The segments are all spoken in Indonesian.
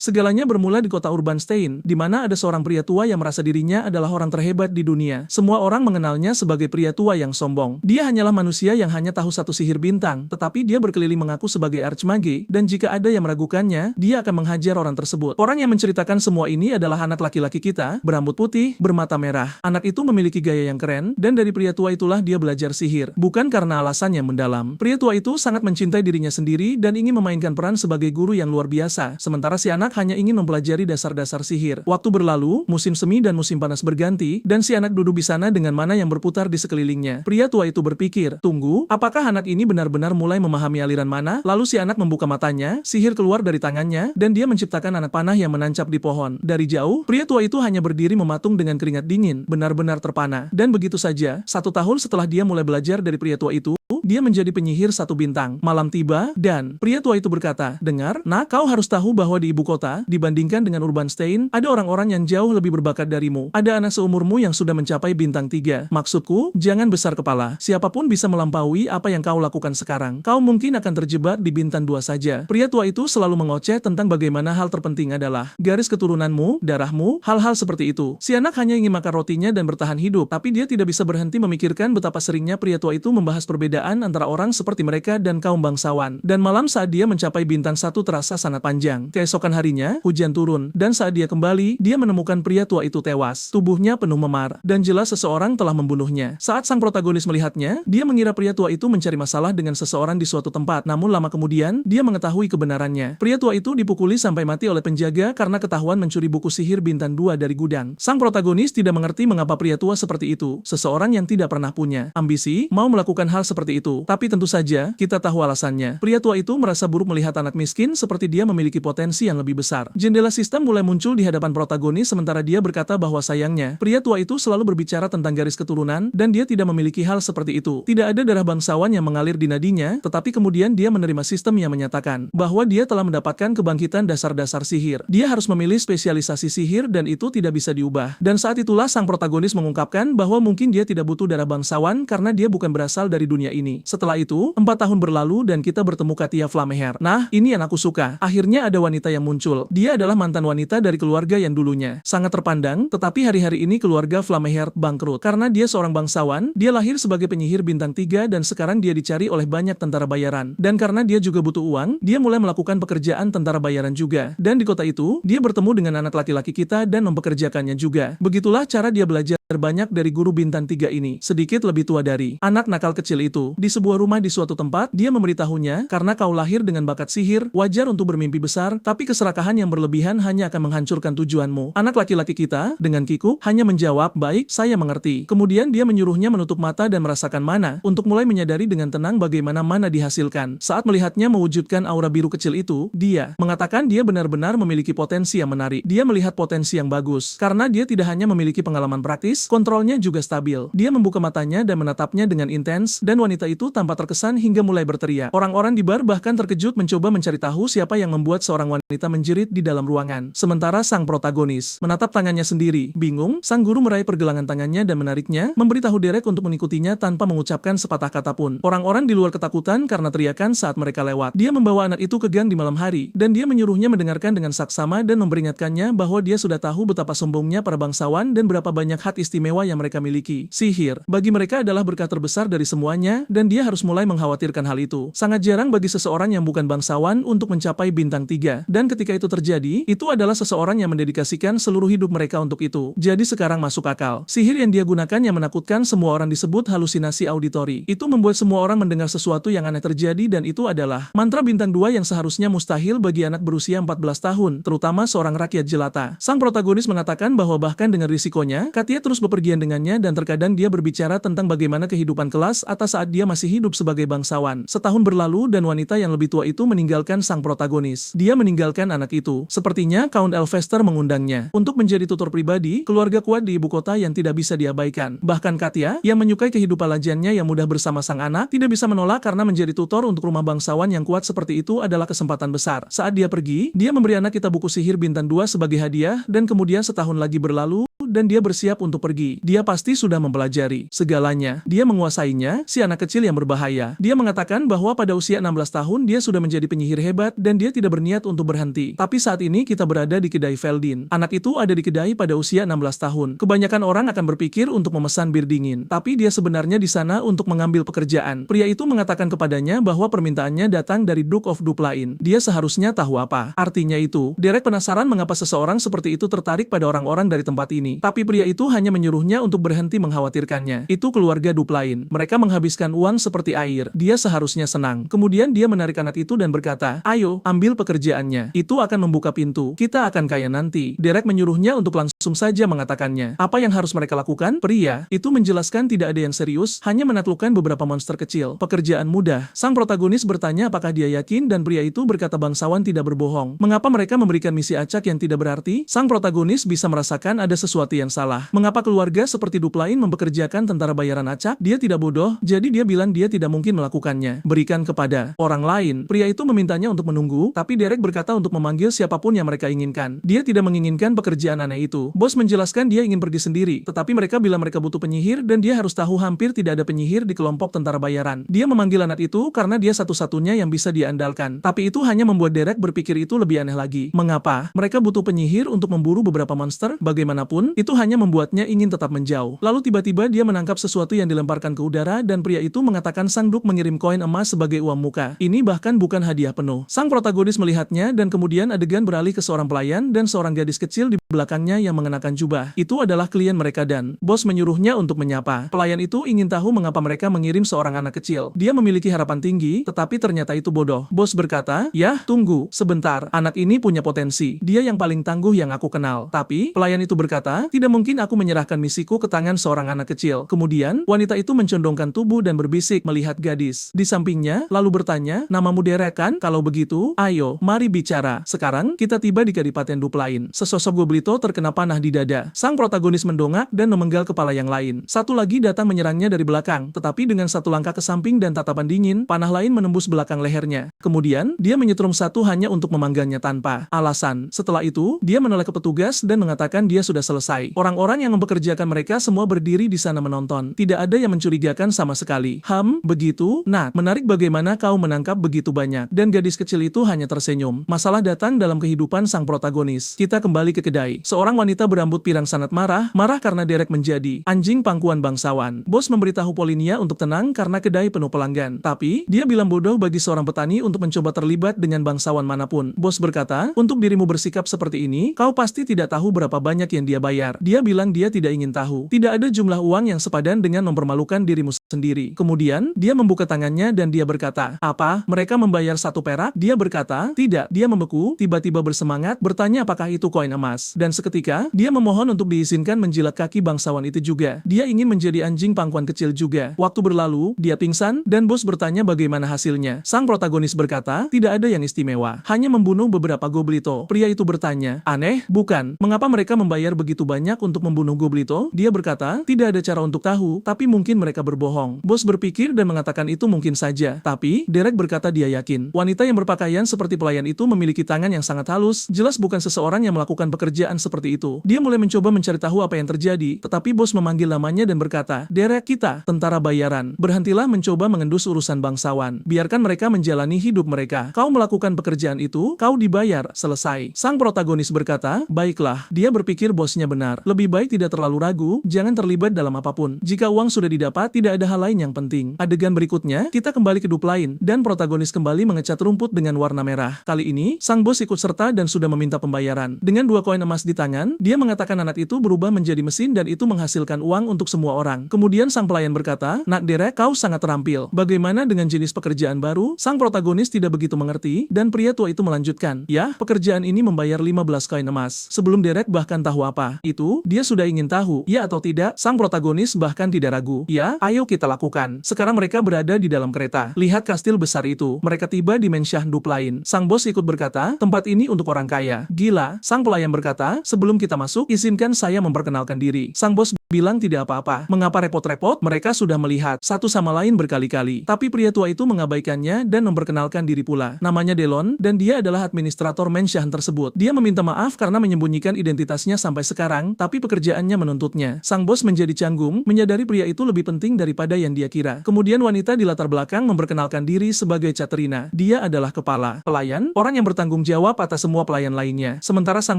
Segalanya bermula di kota Urbanstein, di mana ada seorang pria tua yang merasa dirinya adalah orang terhebat di dunia. Semua orang mengenalnya sebagai pria tua yang sombong. Dia hanyalah manusia yang hanya tahu satu sihir bintang, tetapi dia berkeliling mengaku sebagai archmage, dan jika ada yang meragukannya, dia akan menghajar orang tersebut. Orang yang menceritakan semua ini adalah anak laki-laki kita, berambut putih, bermata merah. Anak itu memiliki gaya yang keren, dan dari pria tua itulah dia belajar sihir, bukan karena alasan yang mendalam. Pria tua itu sangat mencintai dirinya sendiri dan ingin memainkan peran sebagai guru yang luar biasa, sementara si anak hanya ingin mempelajari dasar-dasar sihir. Waktu berlalu, musim semi dan musim panas berganti, dan si anak duduk di sana dengan mana yang berputar di sekelilingnya. Pria tua itu berpikir, tunggu, apakah anak ini benar-benar mulai memahami aliran mana? Lalu si anak membuka matanya, sihir keluar dari tangannya, dan dia menciptakan anak panah yang menancap di pohon. Dari jauh, pria tua itu hanya berdiri mematung dengan keringat dingin, benar-benar terpana. Dan begitu saja, 1 tahun setelah dia mulai belajar dari pria tua itu, dia menjadi penyihir 1 bintang. Malam tiba, dan pria tua itu berkata, dengar, nak, kau harus tahu bahwa di ibu kota, dibandingkan dengan Urbanstein, ada orang-orang yang jauh lebih berbakat darimu. Ada anak seumurmu yang sudah mencapai bintang 3. Maksudku, jangan besar kepala. Siapapun bisa melampaui apa yang kau lakukan sekarang. Kau mungkin akan terjebak di bintang 2 saja. Pria tua itu selalu mengoceh tentang bagaimana hal terpenting adalah garis keturunanmu, darahmu, hal-hal seperti itu. Si anak hanya ingin makan rotinya dan bertahan hidup, tapi dia tidak bisa berhenti memikirkan betapa seringnya pria tua itu membahas perbedaan antara orang seperti mereka dan kaum bangsawan. Dan malam saat dia mencapai bintang 1 terasa sangat panjang. Keesokan harinya, hujan turun, dan saat dia kembali, dia menemukan pria tua itu tewas. Tubuhnya penuh memar, dan jelas seseorang telah membunuhnya. Saat sang protagonis melihatnya, dia mengira pria tua itu mencari masalah dengan seseorang di suatu tempat, namun lama kemudian, dia mengetahui kebenarannya. Pria tua itu dipukuli sampai mati oleh penjaga karena ketahuan mencuri buku sihir bintang 2 dari gudang. Sang protagonis tidak mengerti mengapa pria tua seperti itu, seseorang yang tidak pernah punya ambisi, mau melakukan hal seperti itu. Tapi tentu saja, kita tahu alasannya. Pria tua itu merasa buruk melihat anak miskin seperti dia memiliki potensi yang lebih besar. Jendela sistem mulai muncul di hadapan protagonis sementara dia berkata bahwa sayangnya, pria tua itu selalu berbicara tentang garis keturunan, dan dia tidak memiliki hal seperti itu. Tidak ada darah bangsawan yang mengalir di nadinya, tetapi kemudian dia menerima sistem yang menyatakan bahwa dia telah mendapatkan kebangkitan dasar-dasar sihir. Dia harus memilih spesialisasi sihir dan itu tidak bisa diubah. Dan saat itulah sang protagonis mengungkapkan bahwa mungkin dia tidak butuh darah bangsawan karena dia bukan berasal dari dunia ini. Setelah itu, 4 tahun berlalu dan kita bertemu Katia Flameher. Nah, ini yang aku suka. Akhirnya ada wanita yang muncul. Dia adalah mantan wanita dari keluarga yang dulunya sangat terpandang, tetapi hari-hari ini keluarga Flameher bangkrut. Karena dia seorang bangsawan, dia lahir sebagai penyihir bintang 3 dan sekarang dia dicari oleh banyak tentara bayaran. Dan karena dia juga butuh uang, dia mulai melakukan pekerjaan tentara bayaran juga. Dan di kota itu, dia bertemu dengan anak laki-laki kita dan mempekerjakannya juga. Begitulah cara dia belajar banyak dari guru bintang 3 ini, sedikit lebih tua dari anak nakal kecil itu. Di sebuah rumah di suatu tempat, dia memberitahunya, karena kau lahir dengan bakat sihir, wajar untuk bermimpi besar, tapi keserakahan yang berlebihan hanya akan menghancurkan tujuanmu. Anak laki-laki kita, dengan kikuk, hanya menjawab, baik, saya mengerti. Kemudian dia menyuruhnya menutup mata dan merasakan mana, untuk mulai menyadari dengan tenang bagaimana mana dihasilkan. Saat melihatnya mewujudkan aura biru kecil itu, dia mengatakan dia benar-benar memiliki potensi yang menarik. Dia melihat potensi yang bagus, karena dia tidak hanya memiliki pengalaman praktis, kontrolnya juga stabil. Dia membuka matanya dan menatapnya dengan intens, dan wanita itu tanpa terkesan hingga mulai berteriak. Orang-orang di bar bahkan terkejut mencoba mencari tahu siapa yang membuat seorang wanita menjerit di dalam ruangan. Sementara sang protagonis menatap tangannya sendiri. Bingung, sang guru meraih pergelangan tangannya dan menariknya, memberitahu Derek untuk mengikutinya tanpa mengucapkan sepatah kata pun. Orang-orang di luar ketakutan karena teriakan saat mereka lewat. Dia membawa anak itu ke gang di malam hari, dan dia menyuruhnya mendengarkan dengan saksama dan memperingatkannya bahwa dia sudah tahu betapa sombongnya para bangsawan dan berapa banyak hak istimewa yang mereka miliki. Sihir, bagi mereka adalah berkah terbesar dari semuanya, dan dia harus mulai mengkhawatirkan hal itu. Sangat jarang bagi seseorang yang bukan bangsawan untuk mencapai bintang 3, dan ketika itu terjadi, itu adalah seseorang yang mendedikasikan seluruh hidup mereka untuk itu. Jadi sekarang masuk akal. Sihir yang dia gunakan yang menakutkan semua orang disebut halusinasi auditori. Itu membuat semua orang mendengar sesuatu yang aneh terjadi dan itu adalah mantra bintang 2 yang seharusnya mustahil bagi anak berusia 14 tahun, terutama seorang rakyat jelata. Sang protagonis mengatakan bahwa bahkan dengan risikonya, Katia terus bepergian dengannya dan terkadang dia berbicara tentang bagaimana kehidupan kelas atas saat dia masih hidup sebagai bangsawan. Setahun berlalu dan wanita yang lebih tua itu meninggalkan sang protagonis. Dia meninggalkan anak itu. Sepertinya Count Elvester mengundangnya untuk menjadi tutor pribadi, keluarga kuat di ibu kota yang tidak bisa diabaikan. Bahkan Katia, yang menyukai kehidupan lajennya yang mudah bersama sang anak, tidak bisa menolak karena menjadi tutor untuk rumah bangsawan yang kuat seperti itu adalah kesempatan besar. Saat dia pergi, dia memberi anak kita buku sihir bintang 2 sebagai hadiah dan kemudian setahun lagi berlalu, dan dia bersiap untuk pergi. Dia pasti sudah mempelajari segalanya. Dia menguasainya, si anak kecil yang berbahaya. Dia mengatakan bahwa pada usia 16 tahun dia sudah menjadi penyihir hebat dan dia tidak berniat untuk berhenti. Tapi saat ini kita berada di kedai Veldin. Anak itu ada di kedai pada usia 16 tahun. Kebanyakan orang akan berpikir untuk memesan bir dingin, tapi dia sebenarnya di sana untuk mengambil pekerjaan. Pria itu mengatakan kepadanya bahwa permintaannya datang dari Duke of Duplain. Dia seharusnya tahu apa artinya itu. Derek penasaran mengapa seseorang seperti itu tertarik pada orang-orang dari tempat ini. Tapi pria itu hanya menyuruhnya untuk berhenti mengkhawatirkannya. Itu keluarga Duplain. Mereka menghabiskan uang seperti air. Dia seharusnya senang. Kemudian dia menarik anak itu dan berkata, "Ayo, ambil pekerjaannya. Itu akan membuka pintu. Kita akan kaya nanti." Derek menyuruhnya untuk langsung saja mengatakannya. Apa yang harus mereka lakukan? Pria itu menjelaskan tidak ada yang serius, hanya menaklukkan beberapa monster kecil. Pekerjaan mudah. Sang protagonis bertanya apakah dia yakin dan pria itu berkata bangsawan tidak berbohong. Mengapa mereka memberikan misi acak yang tidak berarti? Sang protagonis bisa merasakan ada sesuatu yang salah. Mengapa keluarga seperti Duplain mempekerjakan tentara bayaran acak? Dia tidak bodoh, jadi dia bilang dia tidak mungkin melakukannya. Berikan kepada orang lain. Pria itu memintanya untuk menunggu, tapi Derek berkata untuk memanggil siapapun yang mereka inginkan. Dia tidak menginginkan pekerjaan aneh itu. Bos menjelaskan dia ingin pergi sendiri, tetapi mereka bilang mereka butuh penyihir dan dia harus tahu hampir tidak ada penyihir di kelompok tentara bayaran. Dia memanggil anak itu karena dia satu-satunya yang bisa diandalkan. Tapi itu hanya membuat Derek berpikir itu lebih aneh lagi. Mengapa? Mereka butuh penyihir untuk memburu beberapa monster? Bagaimanapun, itu hanya membuatnya ingin tetap menjauh. Lalu tiba-tiba dia menangkap sesuatu yang dilemparkan ke udara dan pria itu mengatakan sang Duke mengirim koin emas sebagai uang muka. Ini bahkan bukan hadiah penuh. Sang protagonis melihatnya dan kemudian adegan beralih ke seorang pelayan dan seorang gadis kecil di belakangnya yang mengenakan jubah. Itu adalah klien mereka dan bos menyuruhnya untuk menyapa. Pelayan itu ingin tahu mengapa mereka mengirim seorang anak kecil. Dia memiliki harapan tinggi, tetapi ternyata itu bodoh. Bos berkata, "Ya, tunggu sebentar. Anak ini punya potensi. Dia yang paling tangguh yang aku kenal." Tapi pelayan itu berkata, "Tidak mungkin aku menyerahkan misiku ke tangan seorang anak kecil." Kemudian wanita itu mencondongkan tubuh dan berbisik melihat gadis di sampingnya, lalu bertanya, "Namamu Derek kan? Kalau begitu, ayo, mari bicara. Sekarang kita tiba di Kadipaten Duplain." Sesosok Goblito terkena panah di dada. Sang protagonis mendongak dan memenggal kepala yang lain. Satu lagi datang menyerangnya dari belakang, tetapi dengan satu langkah ke samping dan tatapan dingin, panah lain menembus belakang lehernya. Kemudian, dia menyetrum satu hanya untuk memanggangnya tanpa alasan. Setelah itu, dia menoleh ke petugas dan mengatakan dia sudah selesai. Orang-orang yang mempekerjakan mereka semua berdiri di sana menonton. Tidak ada yang mencurigakan sama sekali. Begitu? Nah, menarik bagaimana kau menangkap begitu banyak. Dan gadis kecil itu hanya tersenyum. Masalah datang dalam kehidupan sang protagonis. Kita kembali ke kedai. Seorang wanita berambut pirang sangat marah karena Derek menjadi anjing pangkuan bangsawan. Bos memberitahu Polinia untuk tenang karena kedai penuh pelanggan. Tapi, dia bilang bodoh bagi seorang petani untuk mencoba terlibat dengan bangsawan manapun. Bos berkata, "Untuk dirimu bersikap seperti ini, kau pasti tidak tahu berapa banyak yang dia bayar." Dia bilang dia tidak ingin tahu. Tidak ada jumlah uang yang sepadan dengan mempermalukan dirimu sendiri. Kemudian, dia membuka tangannya dan dia berkata, "Apa? Mereka membayar 1 perak?" Dia berkata, "Tidak." Dia membeku, tiba-tiba bersemangat, bertanya apakah itu koin emas. Dan seketika, dia memohon untuk diizinkan menjilat kaki bangsawan itu juga. Dia ingin menjadi anjing pangkuan kecil juga. Waktu berlalu, dia pingsan, dan bos bertanya bagaimana hasilnya. Sang protagonis berkata, "Tidak ada yang istimewa. Hanya membunuh beberapa Goblito." Pria itu bertanya, "Aneh, bukan? Mengapa mereka membayar begitu banyak untuk membunuh Goblito?" Dia berkata, "Tidak ada cara untuk tahu, tapi mungkin mereka berbohong." Bos berpikir dan mengatakan itu mungkin saja. Tapi, Derek berkata dia yakin. Wanita yang berpakaian seperti pelayan itu memiliki tangan yang sangat halus, jelas bukan seseorang yang melakukan pekerjaan seperti itu. Dia mulai mencoba mencari tahu apa yang terjadi, tetapi bos memanggil namanya dan berkata, "Derek, kita, tentara bayaran. Berhentilah mencoba mengendus urusan bangsawan. Biarkan mereka menjalani hidup mereka. Kau melakukan pekerjaan itu, kau dibayar, selesai." Sang protagonis berkata, "Baiklah." Dia berpikir bosnya benar. Lebih baik tidak terlalu ragu, jangan terlibat dalam apapun. Jika uang sudah didapat, tidak ada hal lain yang penting. Adegan berikutnya, kita kembali ke Duplain, dan protagonis kembali mengecat rumput dengan warna merah. Kali ini, sang bos ikut serta dan sudah meminta pembayaran. Dengan 2 koin emas di tangan, dia mengatakan anak itu berubah menjadi mesin dan itu menghasilkan uang untuk semua orang. Kemudian sang pelayan berkata, "Nak Derek, kau sangat terampil. Bagaimana dengan jenis pekerjaan baru?" Sang protagonis tidak begitu mengerti, dan pria tua itu melanjutkan, "Ya, pekerjaan ini membayar 15 koin emas." Sebelum Derek bahkan tahu apa itu, dia sudah ingin tahu, ya atau tidak. Sang protagonis bahkan tidak ragu. "Ya, ayo kita lakukan." Sekarang mereka berada di dalam kereta. Lihat kastil besar itu. Mereka tiba di Mensyah Duplain. Sang bos ikut berkata, "Tempat ini untuk orang kaya." "Gila." Sang pelayan berkata, "Sebelum kita masuk, izinkan saya memperkenalkan diri." Sang bos bilang tidak apa-apa. Mengapa repot-repot? Mereka sudah melihat satu sama lain berkali-kali. Tapi pria tua itu mengabaikannya dan memperkenalkan diri pula. Namanya Delon, dan dia adalah administrator Menshan tersebut. Dia meminta maaf karena menyembunyikan identitasnya sampai sekarang, tapi pekerjaannya menuntutnya. Sang bos menjadi canggung, menyadari pria itu lebih penting daripada yang dia kira. Kemudian wanita di latar belakang memperkenalkan diri sebagai Caterina. Dia adalah kepala pelayan, orang yang bertanggung jawab atas semua pelayan lainnya. Sementara sang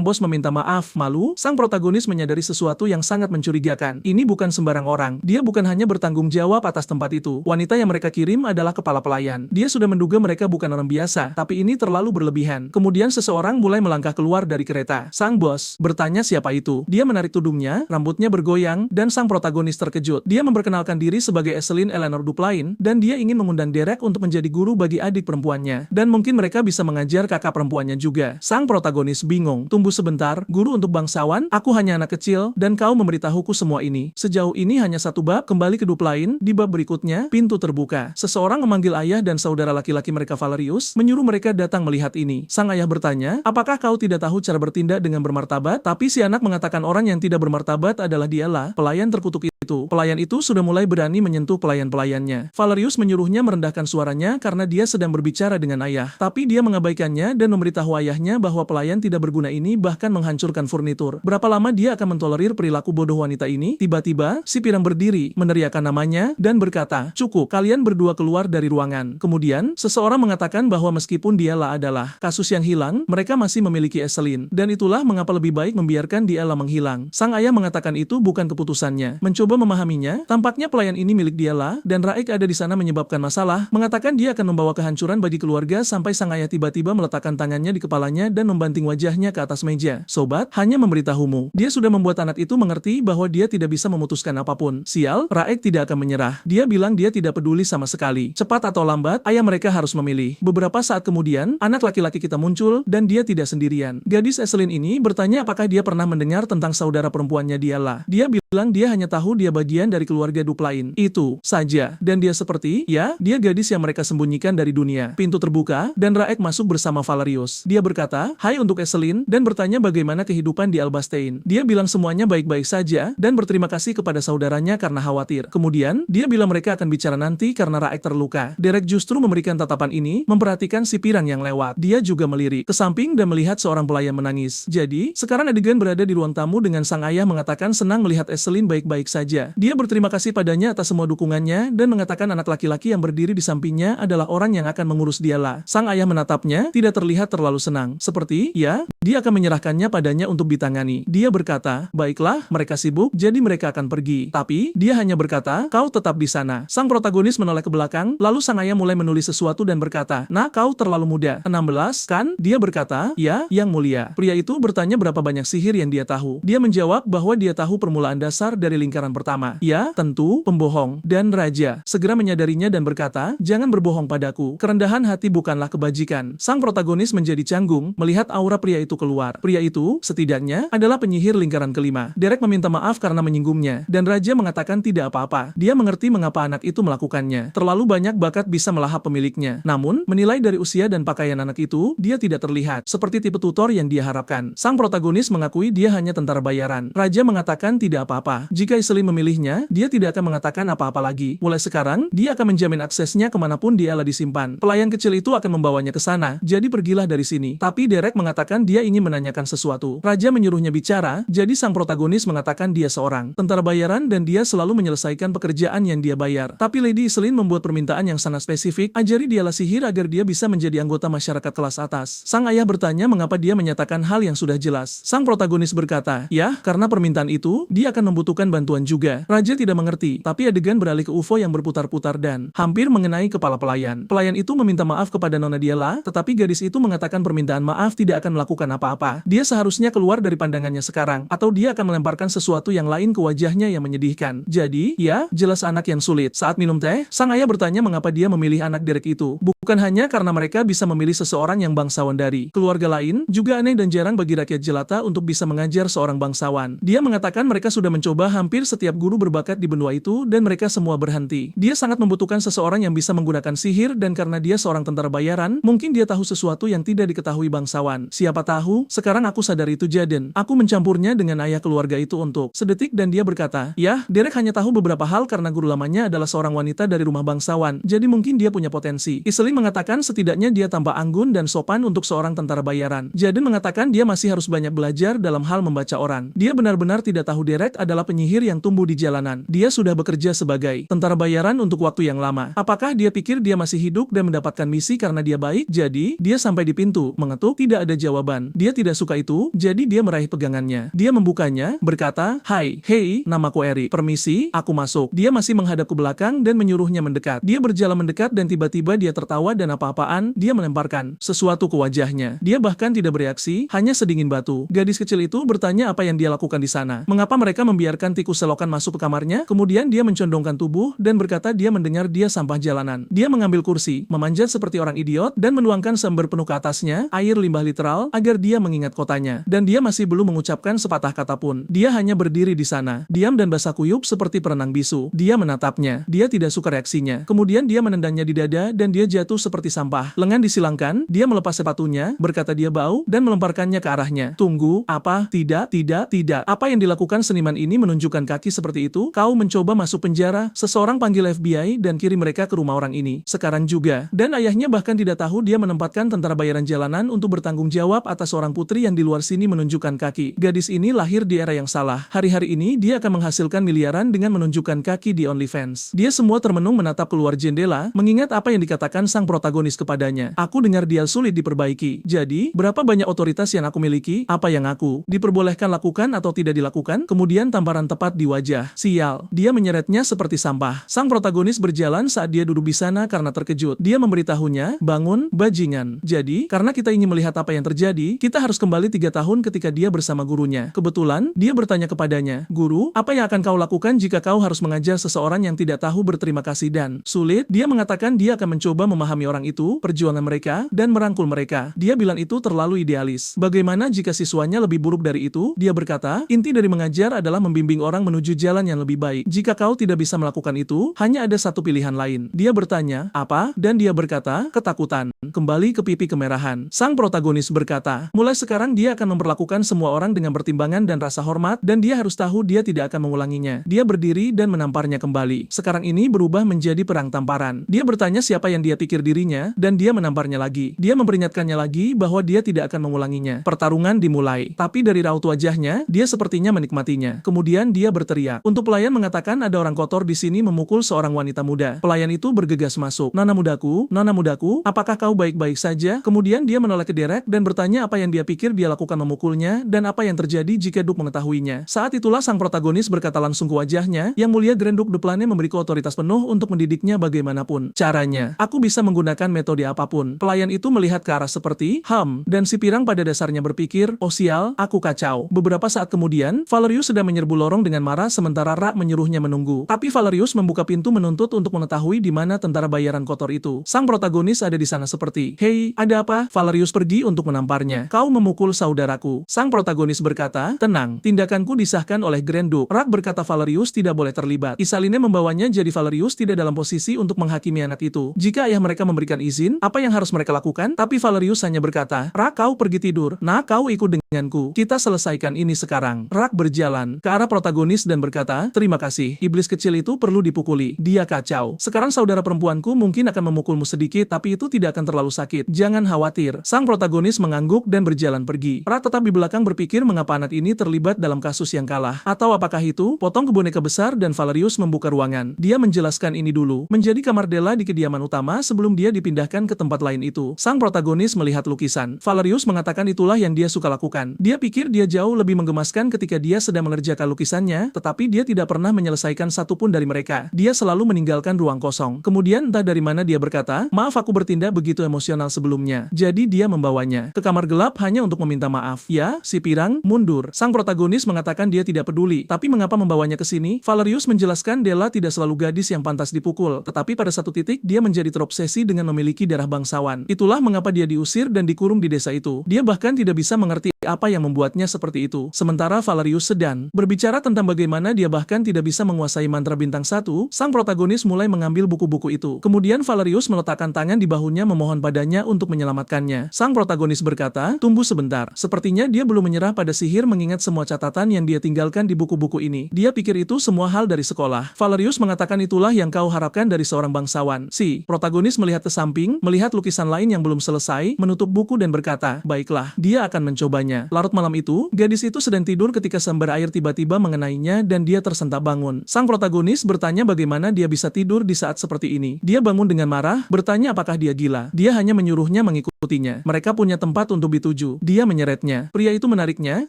bos meminta maaf, malu, sang protagonis menyadari sesuatu yang sangat mencurigakan. Ini bukan sembarang orang. Dia bukan hanya bertanggung jawab atas tempat itu. Wanita yang mereka kirim adalah kepala pelayan. Dia sudah menduga mereka bukan orang biasa, tapi ini terlalu berlebihan. Kemudian seseorang mulai melangkah keluar dari kereta. Sang bos bertanya siapa itu. Dia menarik tudungnya, rambutnya bergoyang, dan sang protagonis terkejut. Dia memperkenalkan diri sebagai Eselin Eleanor Duplain, dan dia ingin mengundang Derek untuk menjadi guru bagi adik perempuannya. Dan mungkin mereka bisa mengajar kakak perempuannya juga. Sang protagonis bingung. Tunggu sebentar, guru untuk bangsawan? Aku hanya anak kecil, dan kau memberitahuku semua ini. Sejauh ini hanya satu bab, kembali ke Duplain. Di bab berikutnya, pintu terbuka. Seseorang memanggil ayah dan saudara laki-laki mereka Valerius, menyuruh mereka datang melihat ini. Sang ayah bertanya, apakah kau tidak tahu cara bertindak dengan bermartabat? Tapi si anak mengatakan orang yang tidak bermartabat adalah dialah, pelayan terkutuk itu. Pelayan itu sudah mulai berani menyentuh pelayan-pelayannya. Valerius menyuruhnya merendahkan suaranya karena dia sedang berbicara dengan ayah. Tapi dia mengabaikannya dan memberitahu ayahnya bahwa pelayan tidak berguna ini bahkan menghancurkan furnitur. Berapa lama dia akan mentolerir perilaku bodoh wanita ini? Tiba-tiba, si pirang berdiri, meneriakkan namanya, dan berkata, cukup, kalian berdua keluar dari ruangan. Kemudian, seseorang mengatakan bahwa meskipun dialah adalah kasus yang hilang, mereka masih memiliki Eselin. Dan itulah mengapa lebih baik membiarkan dialah menghilang. Sang ayah mengatakan itu bukan keputusannya. Mencoba memahaminya, tampaknya pelayan ini milik dialah, dan Raek ada di sana menyebabkan masalah, mengatakan dia akan membawa kehancuran bagi keluarga sampai sang ayah tiba-tiba meletakkan tangannya di kepalanya dan membanting wajahnya ke atas meja. Sobat, hanya memberitahumu. Dia sudah membuat anak itu mengerti bahwa dia tidak bisa memutuskan apapun. Sial, Raek tidak akan menyerah. Dia bilang dia tidak peduli sama sekali. Cepat atau lambat, ayah mereka harus memilih. Beberapa saat kemudian, anak laki-laki kita muncul, dan dia tidak sendirian. Gadis Eselin ini bertanya apakah dia pernah mendengar tentang saudara perempuannya dialah. Dia bilang dia hanya tahu dia bagian dari keluarga Duplain. Itu saja. Dan dia seperti, ya, dia gadis yang mereka sembunyikan dari dunia. Pintu terbuka, dan Raek masuk bersama Valerius. Dia berkata, hai untuk Eselin, dan bertanya bagaimana kehidupan di Albastein. Dia bilang semuanya baik-baik saja, dan berterima kasih kepada saudaranya karena khawatir. Kemudian, dia bilang mereka akan bicara nanti karena Raek terluka. Derek justru memberikan tatapan ini, memperhatikan si pirang yang lewat. Dia juga melirik ke samping dan melihat seorang pelayan menangis. Jadi, sekarang adegan berada di ruang tamu dengan sang ayah mengatakan senang melihat Eselin baik-baik saja. Dia berterima kasih padanya atas semua dukungannya, dan mengatakan anak laki-laki yang berdiri di sampingnya adalah orang yang akan mengurus dialah. Sang ayah menatapnya, tidak terlihat terlalu senang. Seperti, ya, dia akan menyerahkannya padanya untuk ditangani. Dia berkata, baiklah, mereka sibuk, jadi mereka akan pergi. Tapi, dia hanya berkata, kau tetap di sana. Sang protagonis menoleh ke belakang, lalu sang ayah mulai menulis sesuatu dan berkata, nah, kau terlalu muda. 16, kan? Dia berkata, ya, yang mulia. Pria itu bertanya berapa banyak sihir yang dia tahu. Dia menjawab bahwa dia tahu permulaan dasar dari lingkaran pertama. Ya, tentu, pembohong. Dan raja segera menyadarinya dan berkata, jangan berbohong padaku. Kerendahan hati bukanlah kebajikan. Sang protagonis menjadi canggung melihat aura pria itu keluar. Pria itu, setidaknya, adalah penyihir lingkaran kelima. Derek meminta maaf karena menyinggungnya, dan raja mengatakan tidak apa-apa. Dia mengerti mengapa anak itu melakukannya. Terlalu banyak bakat bisa melahap pemiliknya. Namun, menilai dari usia dan pakaian anak itu, dia tidak terlihat seperti tipe tutor yang dia harapkan. Sang protagonis mengakui dia hanya tentara bayaran. Raja mengatakan tidak apa-apa. Jika Eselin memilihnya, dia tidak akan mengatakan apa-apa lagi. Mulai sekarang, dia akan menjamin aksesnya kemanapun dialah disimpan. Pelayan kecil itu akan membawanya ke sana, jadi pergilah dari sini. Tapi Derek mengatakan dia ingin menanyakan sesuatu. Raja menyuruhnya bicara, jadi sang protagonis mengatakan dia seorang tentara bayaran dan dia selalu menyelesaikan pekerjaan yang dia bayar. Tapi Lady Eselin membuat permintaan yang sangat spesifik, ajari dialah sihir agar dia bisa menjadi anggota masyarakat kelas atas. Sang ayah bertanya mengapa dia menyatakan hal yang sudah jelas. Sang protagonis berkata, ya, karena permintaan itu, dia akan membutuhkan bantuan juga. Raja tidak mengerti, tapi adegan beralih ke UFO yang berputar-putar dan hampir mengenai kepala pelayan. Pelayan itu meminta maaf kepada Nona Diala, tetapi gadis itu mengatakan permintaan maaf tidak akan melakukan apa-apa. Dia seharusnya keluar dari pandangannya sekarang, atau dia akan melemparkan sesuatu yang lain ke wajahnya yang menyedihkan. Jadi, ya, jelas anak yang sulit. Saat minum teh, sang ayah bertanya mengapa dia memilih anak Derek itu. Bukan hanya karena mereka bisa memilih seseorang yang bangsawan dari keluarga lain, juga aneh dan jarang bagi rakyat jelata untuk bisa mengajar seorang bangsawan. Dia mengatakan mereka sudah sudah mencoba hampir setiap guru berbakat di benua itu dan mereka semua berhenti. Dia sangat membutuhkan seseorang yang bisa menggunakan sihir dan karena dia seorang tentara bayaran, mungkin dia tahu sesuatu yang tidak diketahui bangsawan. Siapa tahu, sekarang aku sadar itu Jaden. Aku mencampurnya dengan ayah keluarga itu untuk sedetik dan dia berkata, "Yah, Derek hanya tahu beberapa hal karena guru lamanya adalah seorang wanita dari rumah bangsawan, jadi mungkin dia punya potensi." Iselin mengatakan setidaknya dia tampak anggun dan sopan untuk seorang tentara bayaran. Jaden mengatakan dia masih harus banyak belajar dalam hal membaca orang. Dia benar-benar tidak tahu Derek adalah penyihir yang tumbuh di jalanan. Dia sudah bekerja sebagai tentara bayaran untuk waktu yang lama. Apakah dia pikir dia masih hidup dan mendapatkan misi karena dia baik? Jadi, dia sampai di pintu, mengetuk, tidak ada jawaban. Dia tidak suka itu, jadi dia meraih pegangannya. Dia membukanya, berkata, "Hai, hei, namaku Eri. Permisi, aku masuk." Dia masih menghadap ke belakang dan menyuruhnya mendekat. Dia berjalan mendekat dan tiba-tiba dia tertawa dan apa-apaan, dia melemparkan sesuatu ke wajahnya. Dia bahkan tidak bereaksi, hanya sedingin batu. Gadis kecil itu bertanya apa yang dia lakukan di sana. Mengapa mereka membiarkan tikus selokan masuk ke kamarnya? Kemudian dia mencondongkan tubuh dan berkata dia mendengar dia sampah jalanan. Dia mengambil kursi, memanjat seperti orang idiot, dan menuangkan seember penuh ke atasnya, air limbah literal, agar dia mengingat kotanya. Dan dia masih belum mengucapkan sepatah kata pun. Dia hanya berdiri di sana, diam dan basah kuyup seperti perenang bisu. Dia menatapnya. Dia tidak suka reaksinya. Kemudian dia menendangnya di dada dan dia jatuh seperti sampah. Lengan disilangkan, dia melepas sepatunya, berkata dia bau, dan melemparkannya ke arahnya. "Tunggu, apa? Tidak, tidak, tidak. Apa yang dilakukan seniman ini menunjukkan kaki seperti itu? Kau mencoba masuk penjara?" Seseorang panggil FBI dan kirim mereka ke rumah orang ini. Sekarang juga. Dan ayahnya bahkan tidak tahu dia menempatkan tentara bayaran jalanan untuk bertanggung jawab atas seorang putri yang di luar sini menunjukkan kaki. Gadis ini lahir di era yang salah. Hari-hari ini dia akan menghasilkan miliaran dengan menunjukkan kaki di OnlyFans. Dia semua termenung menatap keluar jendela, mengingat apa yang dikatakan sang protagonis kepadanya. "Aku dengar dia sulit diperbaiki. Jadi, berapa banyak otoritas yang aku miliki? Apa yang aku diperbolehkan lakukan atau tidak dilakukan?" Kemudian tamparan tepat di wajah. Sial. Dia menyeretnya seperti sampah. Sang protagonis berjalan saat dia duduk di sana karena terkejut. Dia memberitahunya, "Bangun, bajingan." Jadi, karena kita ingin melihat apa yang terjadi, kita harus kembali 3 tahun ketika dia bersama gurunya. Kebetulan, dia bertanya kepadanya, "Guru, apa yang akan kau lakukan jika kau harus mengajar seseorang yang tidak tahu berterima kasih dan sulit?" Dia mengatakan dia akan mencoba memahami orang itu, perjuangan mereka, dan merangkul mereka. Dia bilang itu terlalu idealis. Bagaimana jika siswanya lebih buruk dari itu? Dia berkata, "Inti dari mengajar adalah membimbing orang menuju jalan yang lebih baik. Jika kau tidak bisa melakukan itu, hanya ada satu pilihan lain." Dia bertanya, "Apa?" Dan dia berkata, "Ketakutan." Kembali ke pipi kemerahan. Sang protagonis berkata, mulai sekarang dia akan memperlakukan semua orang dengan pertimbangan dan rasa hormat, dan dia harus tahu dia tidak akan mengulanginya. Dia berdiri dan menamparnya kembali. Sekarang ini berubah menjadi perang tamparan. Dia bertanya siapa yang dia pikir dirinya, dan dia menamparnya lagi. Dia memperingatkannya lagi bahwa dia tidak akan mengulanginya. Pertarungan dimulai. Tapi dari raut wajahnya, dia sepertinya menikmatinya. Kemudian dia berteriak. Untuk pelayan mengatakan ada orang kotor di sini memukul seorang wanita muda. Pelayan itu bergegas masuk. Nona mudaku, apakah kau baik-baik saja?" Kemudian dia menoleh ke Derek dan bertanya apa yang dia pikir dia lakukan memukulnya, dan apa yang terjadi jika Duke mengetahuinya. Saat itulah sang protagonis berkata langsung ke wajahnya, "Yang mulia Grand Duke Duplane memberiku otoritas penuh untuk mendidiknya bagaimanapun caranya. Aku bisa menggunakan metode apapun." Pelayan itu melihat ke arah seperti, dan si pirang pada dasarnya berpikir, "Oh sial, aku kacau." Beberapa saat kemudian, Valerius sedang menyerbu lorong dengan marah sementara Ra menyuruhnya menunggu. Tapi Valerius membuka pintu menuntut untuk mengetahui di mana tentara bayaran kotor itu. Sang protagonis ada di sana seperti, "Hei, ada apa?" Valerius pergi untuk menamparnya. "Kau memukul saudaraku." Sang protagonis berkata, "Tenang, tindakanku disahkan oleh Grand Duke." Rak berkata Valerius tidak boleh terlibat. Isaline membawanya jadi Valerius tidak dalam posisi untuk menghakimi anak itu. Jika ayah mereka memberikan izin, apa yang harus mereka lakukan? Tapi Valerius hanya berkata, "Rak, kau pergi tidur. Nah, kau ikut denganku. Kita selesaikan ini sekarang." Rak berjalan ke arah protagonis dan berkata, "Terima kasih. Iblis kecil itu perlu dipukuli. Dia kacau. Sekarang saudara perempuanku mungkin akan memukulmu sedikit, tapi itu tidak akan terlalu sakit. Jangan khawatir." Sang protagonis mengangguk dan berjalan pergi. Rak tetap di belakang berpikir mengapa anak ini terlibat dalam kasus yang kalah. Atau apakah itu potong ke boneka besar dan Valerius membuka ruangan. Dia menjelaskan ini dulu. Menjadi kamar Della di kediaman utama sebelum dia dipindahkan ke tempat lain itu. Sang protagonis melihat lukisan. Valerius mengatakan itulah yang dia suka lakukan. Dia pikir dia jauh lebih menggemaskan ketika dia sedang mengerjakan lukisannya, tetapi dia tidak pernah menyelesaikan satupun dari mereka. Dia selalu meninggalkan ruang kosong. Kemudian entah dari mana dia berkata, "Maaf aku bertindak begitu emosional sebelumnya." Jadi dia membawanya ke kamar gelap hanya untuk meminta maaf. "Ya, si pirang, mundur." Sang protagonis mengatakan dia tidak peduli. Tapi mengapa membawanya ke sini? Valerius menjelaskan Della tidak selalu gadis yang pantas dipukul, tetapi pada satu titik dia menjadi terobsesi dengan memiliki darah bangsawan. Itulah mengapa dia diusir dan dikurung di desa itu. Dia bahkan tidak bisa mengerti apa yang membuatnya seperti itu. Sementara Valerius sedang Berbicara tentang bagaimana dia bahkan tidak bisa menguasai mantra bintang satu, sang protagonis mulai mengambil buku-buku itu. Kemudian Valerius meletakkan tangan di bahunya memohon padanya untuk menyelamatkannya. Sang protagonis berkata, "Tunggu sebentar." Sepertinya dia belum menyerah pada sihir mengingat semua catatan yang dia tinggalkan di buku-buku ini. Dia pikir itu semua hal dari sekolah. Valerius mengatakan, "Itulah yang kau harapkan dari seorang bangsawan." Si protagonis melihat ke samping, melihat lukisan lain yang belum selesai, menutup buku dan berkata, "Baiklah, dia akan mencobanya." Larut malam itu, gadis itu sedang tidur ketika sumber air tiba-tiba mengenainya dan dia tersentak bangun. Sang protagonis bertanya bagaimana dia bisa tidur di saat seperti ini. Dia bangun dengan marah, bertanya apakah dia gila. Dia hanya menyuruhnya mengikutinya. Mereka punya tempat untuk dituju. Dia menyeretnya. Pria itu menariknya,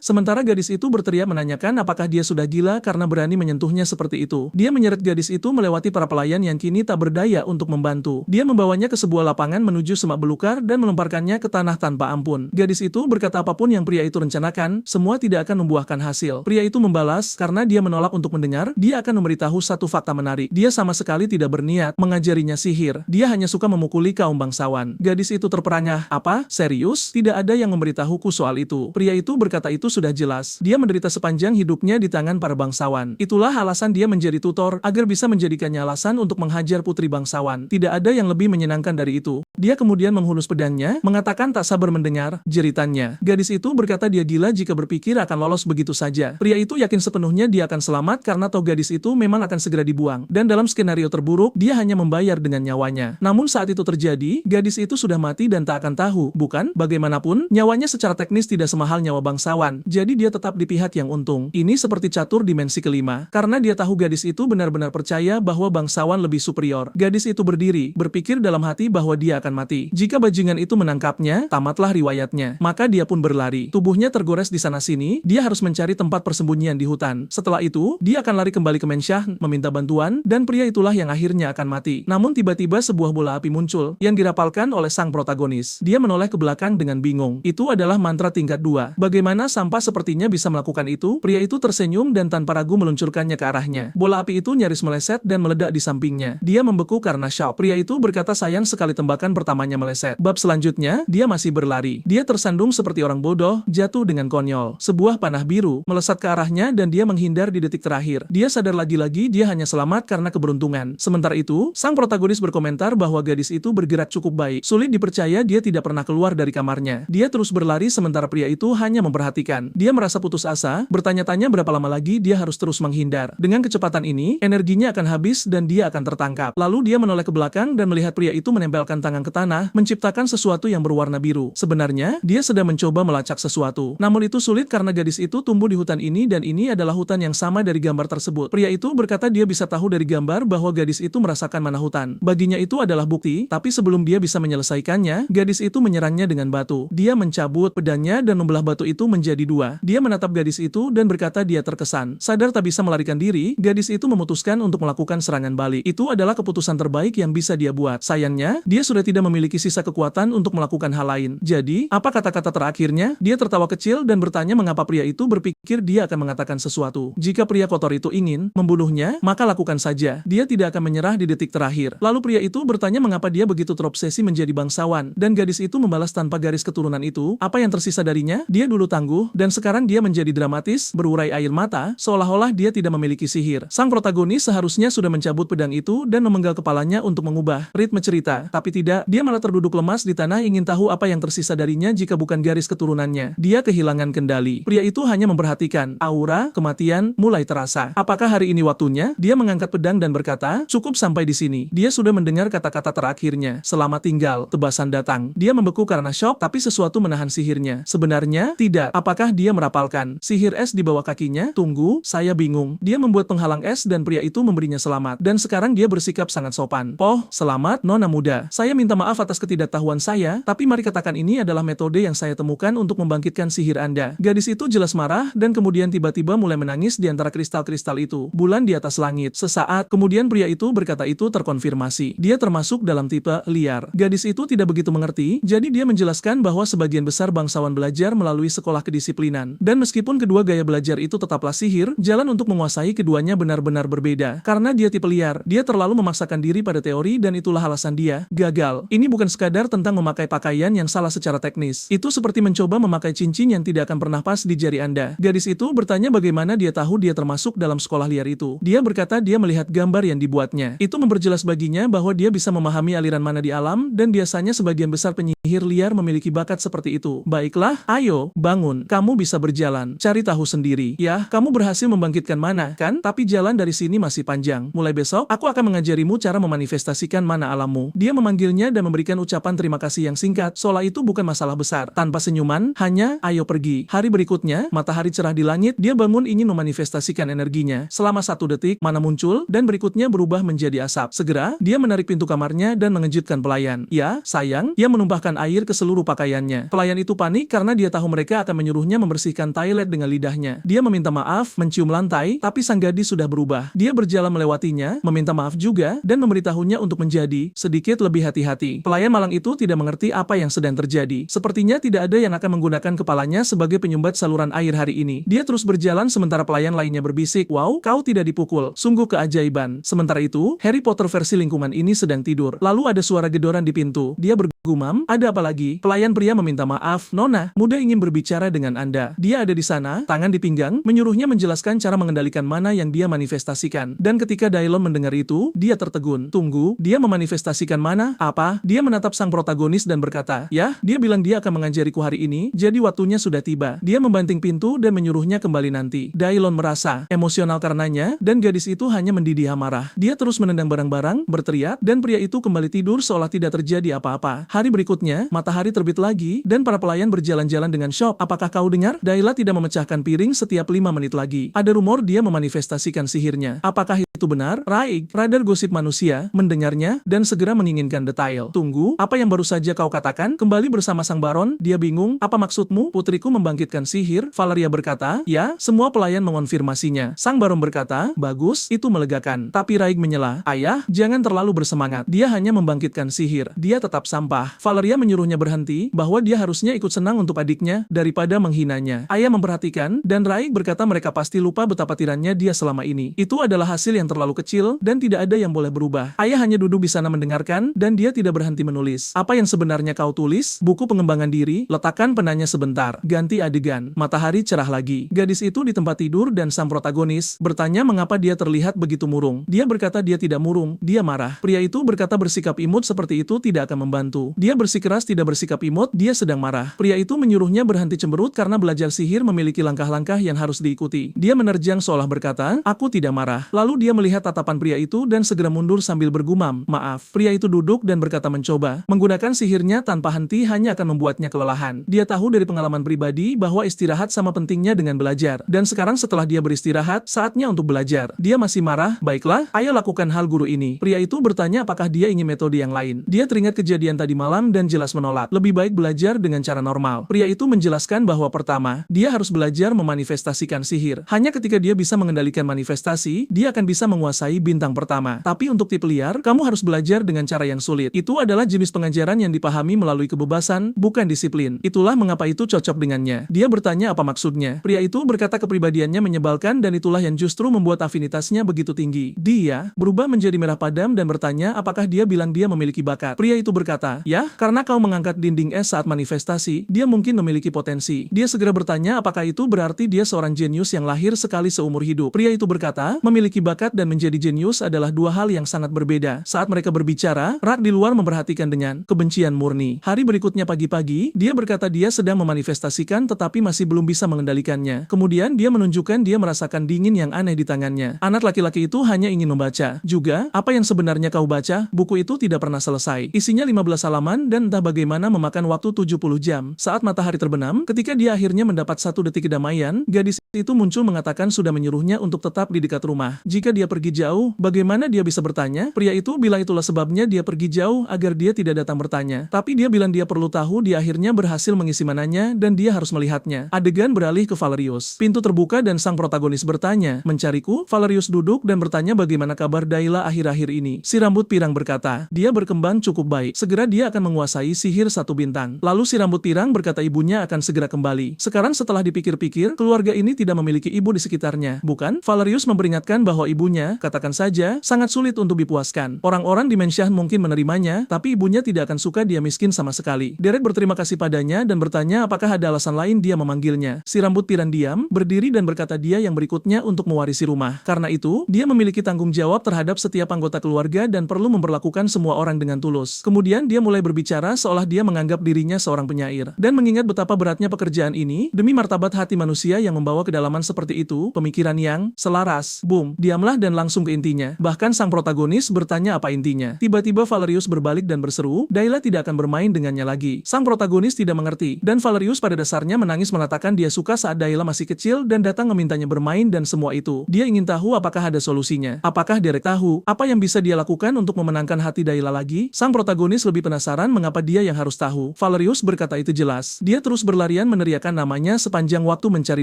sementara gadis itu berteriak menanyakan apakah dia sudah gila karena berani menyentuhnya seperti itu. Dia menyeret gadis itu melewati para pelayan yang kini tak berdaya untuk membantu. Dia membawanya ke sebuah lapangan menuju semak belukar dan melemparkannya ke tanah tanpa ampun. Gadis itu berkata apapun yang pria itu rencanakan, semua tidak akan membuahkan hasil. Pria itu membalas, karena dia menolak untuk mendengar, dia akan memberitahu satu fakta menarik. Dia sama sekali tidak berniat mengajarinya sihir. Dia hanya suka memukuli kaum bangsawan. Gadis itu terperangah. Apa? Serius? Tidak ada yang memberitahuku soal itu. Pria itu berkata itu sudah jelas. Dia menderita sepanjang hidupnya di tangan para bangsawan. Itulah alasan dia menjadi tutor, agar bisa menjadikannya alasan untuk menghajar putri bangsawan. Tidak ada yang lebih menyenangkan dari itu. Dia kemudian menghunus pedangnya, mengatakan tak sabar mendengar jeritannya. Gadis itu berkata dia gila jika berpikir akan lolos begitu saja. Pria itu yakin sepenuhnya dia akan selamat karena tahu gadis itu memang akan segera dibuang. Dan dalam skenario terburuk, dia hanya membayar dengan nyawanya. Namun saat itu terjadi, gadis itu sudah mati dan tak akan tahu, bukan? Bagaimanapun, nyawanya secara teknis tidak semahal nyawa bangsawan. Jadi dia tetap di pihak yang untung. Ini seperti catur dimensi kelima. Karena dia tahu gadis itu benar-benar percaya bahwa bangsawan lebih superior. Gadis itu berdiri, berpikir dalam hati bahwa dia akan mati. Jika bajingan itu menangkapnya, tamatlah riwayatnya. Maka dia pun berlari. Tubuhnya tergores di sana-sini, dia harus mencari tempat persembunyian di hutan. Setelah itu, dia akan lari kembali ke Mensyah, meminta bantuan, dan pria itulah yang akhirnya akan mati. Namun tiba-tiba sebuah bola api muncul, yang dirapalkan oleh sang protagonis. Dia menoleh ke belakang dengan bingung. Itu adalah mantra tingkat 2. Bagaimana sampah sepertinya bisa melakukan itu? Pria itu tersenyum dan tanpa ragu meluncurkannya ke arahnya. Bola api itu nyaris meleset dan meledak di sampingnya. Dia membeku karena syok. Pria itu berkata sayang sekali tembakan pertamanya meleset. Bab selanjutnya, dia masih berlari. Dia tersandung seperti orang bodoh, jatuh dengan konyol. Sebuah panah biru melesat ke arahnya dan dia menghindar di detik terakhir. Dia sadar lagi-lagi dia hanya selamat karena keberuntungan. Sementara itu, sang protagonis berkomentar bahwa gadis itu bergerak cukup baik. Sulit dipercaya dia tidak pernah keluar dari kamarnya. Dia terus berlari sementara pria itu hanya memperhatikan. Dia merasa putus asa, bertanya-tanya berapa lama lagi dia harus terus menghindar. Dengan kecepatan ini, energinya akan habis dan dia akan tertangkap. Lalu dia menoleh ke belakang dan melihat pria itu menempelkan tangan ke tanah, menciptakan sesuatu yang berwarna biru. Sebenarnya, dia sedang mencoba melacak sesuatu. Namun itu sulit karena gadis itu tumbuh di hutan ini dan ini adalah hutan yang sama dari gambar tersebut. Pria itu berkata dia bisa tahu dari gambar bahwa gadis itu merasakan mana hutan. Baginya itu adalah bukti, tapi sebelum dia bisa menyelesaikannya, gadis itu menyerangnya dengan batu. Dia mencabut pedangnya dan membelah batu itu menjadi 2. Dia menatap gadis itu dan berkata dia terkesan. Sadar tak bisa melarikan diri, gadis itu memutuskan untuk melakukan serangan balik. Itu adalah keputusan terbaik yang bisa dia buat. Sayangnya, dia sudah tidak memiliki sisa kekuatan untuk melakukan hal lain. Jadi, apa kata-kata terakhirnya? Dia tertawa kecil dan bertanya mengapa pria itu berpikir dia akan mengatakan sesuatu. Jika pria kotor itu ingin membunuhnya, maka lakukan saja. Dia tidak akan menyerah di detik terakhir. Lalu pria itu bertanya mengapa dia begitu terobsesi menjadi bangsawan, dan gadis itu membalas tanpa garis keturunan itu, apa yang tersisa darinya? Dia dulu tangguh, dan sekarang dia menjadi dramatis, berurai air mata, seolah-olah dia tidak memiliki sihir. Sang protagonis seharusnya sudah mencabut pedang itu dan memenggal kepalanya untuk mengubah ritme cerita, tapi tidak, dia malah terduduk lemas di tanah ingin tahu apa yang tersisa darinya jika bukan garis keturunannya. Dia kehilangan kendali. Pria itu hanya memperhatikan. Aura kematian mulai terasa. Apakah hari ini waktunya? Dia mengangkat pedang dan berkata, cukup sampai di sini. Dia sudah mendengar kata-kata terakhirnya. Selamat tinggal, tebasan datang. Dia membeku karena syok, tapi sesuatu menahan sihirnya. Sebenarnya, tidak. Apakah dia merapalkan sihir es di bawah kakinya? Tunggu, saya bingung. Dia membuat penghalang es dan pria itu memberinya selamat. Dan sekarang dia bersikap sangat sopan. Oh, selamat, nona muda. Saya minta maaf atas ketidaktahuan saya, tapi mari katakan ini adalah metode yang saya temukan untuk membangkitkan sihir Anda. Gadis itu jelas marah dan kemudian tiba-tiba mulai menangis di antara kristal-kristal itu. Bulan di atas langit. Sesaat kemudian pria itu berkata itu terkonfirmasi. Dia termasuk dalam tipe liar. Gadis itu tidak begitu mengerti, jadi dia menjelaskan bahwa sebagian besar bangsawan belajar melalui sekolah kedisiplinan. Dan meskipun kedua gaya belajar itu tetaplah sihir, jalan untuk menguasai keduanya benar-benar berbeda. Karena dia tipe liar, dia terlalu memaksakan diri pada teori dan itulah alasan dia gagal. gagal. Ini bukan sekadar tentang memakai pakaian yang salah secara teknis. Itu seperti mencoba memakai cincin yang tidak akan pernah pas di jari Anda. Gadis itu bertanya bagaimana dia tahu dia termasuk dalam sekolah liar itu. Dia berkata dia melihat gambar yang dibuatnya. Itu memperjelas baginya bahwa dia bisa memahami aliran mana di alam, dan biasanya sebagian besar penyihir liar memiliki bakat seperti itu. Baiklah, ayo, bangun. Kamu bisa berjalan. Cari tahu sendiri. Ya, kamu berhasil membangkitkan mana, kan? Tapi jalan dari sini masih panjang. Mulai besok, aku akan mengajarimu cara memanifestasikan mana alammu. Dia memanggilnya dan memberikan ucapan terima kasih yang singkat, seolah itu bukan masalah besar. Tanpa senyuman, hanya, ayo pergi. Hari berikutnya, matahari cerah di langit, dia bangun ingin memanifestasikan energinya. Selama 1 detik, mana muncul, dan berikutnya berubah menjadi asap. Segera, dia menarik pintu kamarnya dan mengejutkan pelayan. Ya, sayang, ia menumpahkan air ke seluruh pakaiannya. Pelayan itu panik karena dia tahu mereka akan menyuruhnya membersihkan toilet dengan lidahnya. Dia meminta maaf, mencium lantai, tapi sang gadis sudah berubah. Dia berjalan melewatinya, meminta maaf juga, dan memberitahunya untuk menjadi sedikit lebih hati-hati. Pelayan malang itu tidak mengerti apa yang sedang terjadi. Sepertinya tidak ada yang akan menggunakan kepalanya sebagai penyumbat saluran air hari ini. Dia terus berjalan sementara pelayan lainnya berbisik, "Wow, kau tidak dipukul. Sungguh keajaiban." Sementara itu, Harry Potter versi lingkungan ini sedang tidur. Lalu ada suara gedoran di pintu. Dia bergumam, "Ada apa lagi?" Pelayan pria meminta maaf, "Nona, muda ingin berbicara dengan Anda." Dia ada di sana, tangan di pinggang, menyuruhnya menjelaskan cara mengendalikan mana yang dia manifestasikan. Dan ketika Dailon mendengar itu, dia tertegun. "Tunggu, dia memanifestasikan mana? Apa?" Dia menatap sang protagonis dan berkata, "Ya, dia bilang dia akan mengajariku hari ini, jadi waktunya sudah tiba." Dia membanting pintu dan menyuruhnya kembali nanti. Dailon merasa emosional karenanya, dan gadis itu hanya mendidih amarah. Dia terus menendang barang-barang, berteriak, dan pria itu kembali tidur seolah tidak terjadi apa-apa. Hari berikutnya, matahari terbit lagi, dan para pelayan berjalan-jalan dengan shock. "Apakah kau dengar? Daila tidak memecahkan piring setiap 5 menit lagi. Ada rumor dia memanifestasikan sihirnya. Apakah itu benar?" Raig, radar gosip manusia, mendengarnya, dan segera menginginkan detail. "Tunggu, apa yang baru saja kau katakan?" Kembali bersama sang baron, dia bingung, "Apa maksudmu? Putriku membangkitkan sihir?" Valeria berkata, "Ya." Semua pelayan mengonfirmasinya. Sang baron berkata, "Bagus, itu melegakan." Tapi Raig menyela, "Ayah, jangan terlalu bersemangat. Dia hanya membangkitkan sihir. Dia tetap sampah." Valeria menyuruhnya berhenti, bahwa dia harusnya ikut senang untuk adiknya, daripada menghinanya. Ayah memperhatikan, dan Raig berkata mereka pasti lupa betapa tirannya dia selama ini. Itu adalah hasil yang terlalu kecil, dan tidak ada yang boleh berubah. Ayah hanya duduk di sana mendengarkan, dan dia tidak berhenti menulis. "Apa yang sebenarnya kau tulis?" "Buku pengembangan diri." "Letakkan penanya sebentar." Ganti adegan. Matahari cerah lagi. Gadis itu di tempat tidur dan sang protagonis bertanya mengapa dia terlihat begitu murung. Dia berkata dia tidak murung, dia marah. Pria itu berkata bersikap imut seperti itu tidak akan membantu. Dia bersikeras tidak bersikap imut, dia sedang marah. Pria itu menyuruhnya berhenti cemberut karena belajar sihir memiliki langkah-langkah yang harus diikuti. Dia menerjang seolah berkata, "Aku tidak marah." Lalu dia melihat tatapan pria itu dan segera mundur sambil bergumam, "Maaf." Pria itu duduk dan berkata mencoba. Menggunakan sihirnya tanpa henti hanya akan membuatnya kelelahan. Dia tahu dari pengalaman pribadi bahwa istirahat sama pentingnya dengan belajar. Dan sekarang setelah dia beristirahat, saatnya untuk belajar. Dia masih marah, "Baiklah, ayo lakukan hal guru ini." Pria itu bertanya apakah dia ingin metode yang lain. Dia teringat kejadian tadi malam dan jelas menolak. Lebih baik belajar dengan cara normal. Pria itu menjelaskan bahwa pertama, dia harus belajar memanifestasikan sihir. Hanya ketika dia bisa mengendalikan manifestasi, dia akan bisa menguasai bintang pertama. Tapi untuk tipe liar, kamu harus belajar dengan cara yang sulit. Itu adalah jenis pengajaran yang dipahami melalui kebebasan, bukan disiplin. Itulah mengapa itu cocok dengannya. Dia bertanya apa maksudnya. Pria itu berkata kepribadiannya menyebalkan dan itulah yang justru membuat afinitasnya begitu tinggi. Dia berubah menjadi merah padam dan bertanya apakah dia bilang dia memiliki bakat. Pria itu berkata, "Ya, karena kau mengangkat dinding es saat manifestasi, dia mungkin memiliki potensi." Dia segera bertanya apakah itu berarti dia seorang jenius yang lahir sekali seumur hidup. Pria itu berkata, memiliki bakat dan menjadi jenius adalah dua hal yang sangat berbeda. Saat mereka berbicara, rak di luar memperhatikan dengan kebencian murni. Hari berikutnya pagi-pagi, dia berkata dia sedang memanifestasikan tetapi masih belum bisa mengendalikannya. Kemudian dia menunjukkan dia merasakan dingin yang aneh di tangannya. Anak laki-laki itu hanya ingin membaca. Juga, apa yang sebenarnya kau baca? Buku itu tidak pernah selesai. Isinya 15 halaman dan entah bagaimana memakan waktu 70 jam. Saat matahari terbenam, ketika dia akhirnya mendapat 1 detik kedamaian, gadis itu muncul mengatakan sudah menyuruhnya untuk tetap di dekat rumah. Jika dia pergi jauh, bagaimana dia bisa bertanya? Pria itu bila itulah sebabnya dia pergi jauh agar dia tidak datang bertanya. Tapi dia bilang dia perlu tahu dia akhirnya berhasil mengisi mananya dan dia harus melihatnya. Adegan beralih ke Valerius. Pintu terbuka dan sang protagonis bertanya, "Mencariku?" Valerius duduk dan bertanya bagaimana kabar Daila akhir-akhir ini. Si rambut pirang berkata, "Dia berkembang cukup baik. Segera dia akan menguasai sihir 1 bintang." Lalu si rambut pirang berkata ibunya akan segera kembali. Sekarang setelah dipikir-pikir, keluarga ini tidak memiliki ibu di sekitarnya, bukan? Valerius memperingatkan bahwa ibunya, katakan saja, sangat sulit untuk dipuaskan. Orang-orang di Menshah mungkin menerimanya, tapi ibunya tidak akan suka dia miskin sama sekali. Derek berterima kasih padanya dan bertanya apakah ada alasan lain dia memanggilnya. Si rambut pirang diam, berdiri dan berkata dia yang berikutnya untuk mewarisi rumah. Karena itu, dia memiliki tanggung jawab terhadap setiap anggota keluarga dan perlu memperlakukan semua orang dengan tulus. Kemudian dia mulai berbicara seolah dia menganggap dirinya seorang penyair. Dan mengingat betapa beratnya pekerjaan ini, demi martabat hati manusia yang membawa kedalaman seperti itu, pemikiran yang selaras. Boom, diamlah dan langsung ke intinya. Bahkan sang protagonis bertanya apa intinya. Tiba-tiba Valerius berbalik dan berseru, Dayla tidak akan bermain dengannya lagi. Sang protagonis tidak mengerti, dan Valerius pada dasarnya menangis mengatakan dia suka saat Dayla masih kecil dan datang memintanya bermain dan semua itu. Dia ingin tahu apakah ada solusinya. Apakah Derek tahu apa yang bisa dia lakukan untuk memenangkan hati Dayla lagi? Sang protagonis lebih penasaran mengapa dia yang harus tahu. Valerius berkata itu jelas. Dia terus berlarian meneriakkan namanya sepanjang waktu mencari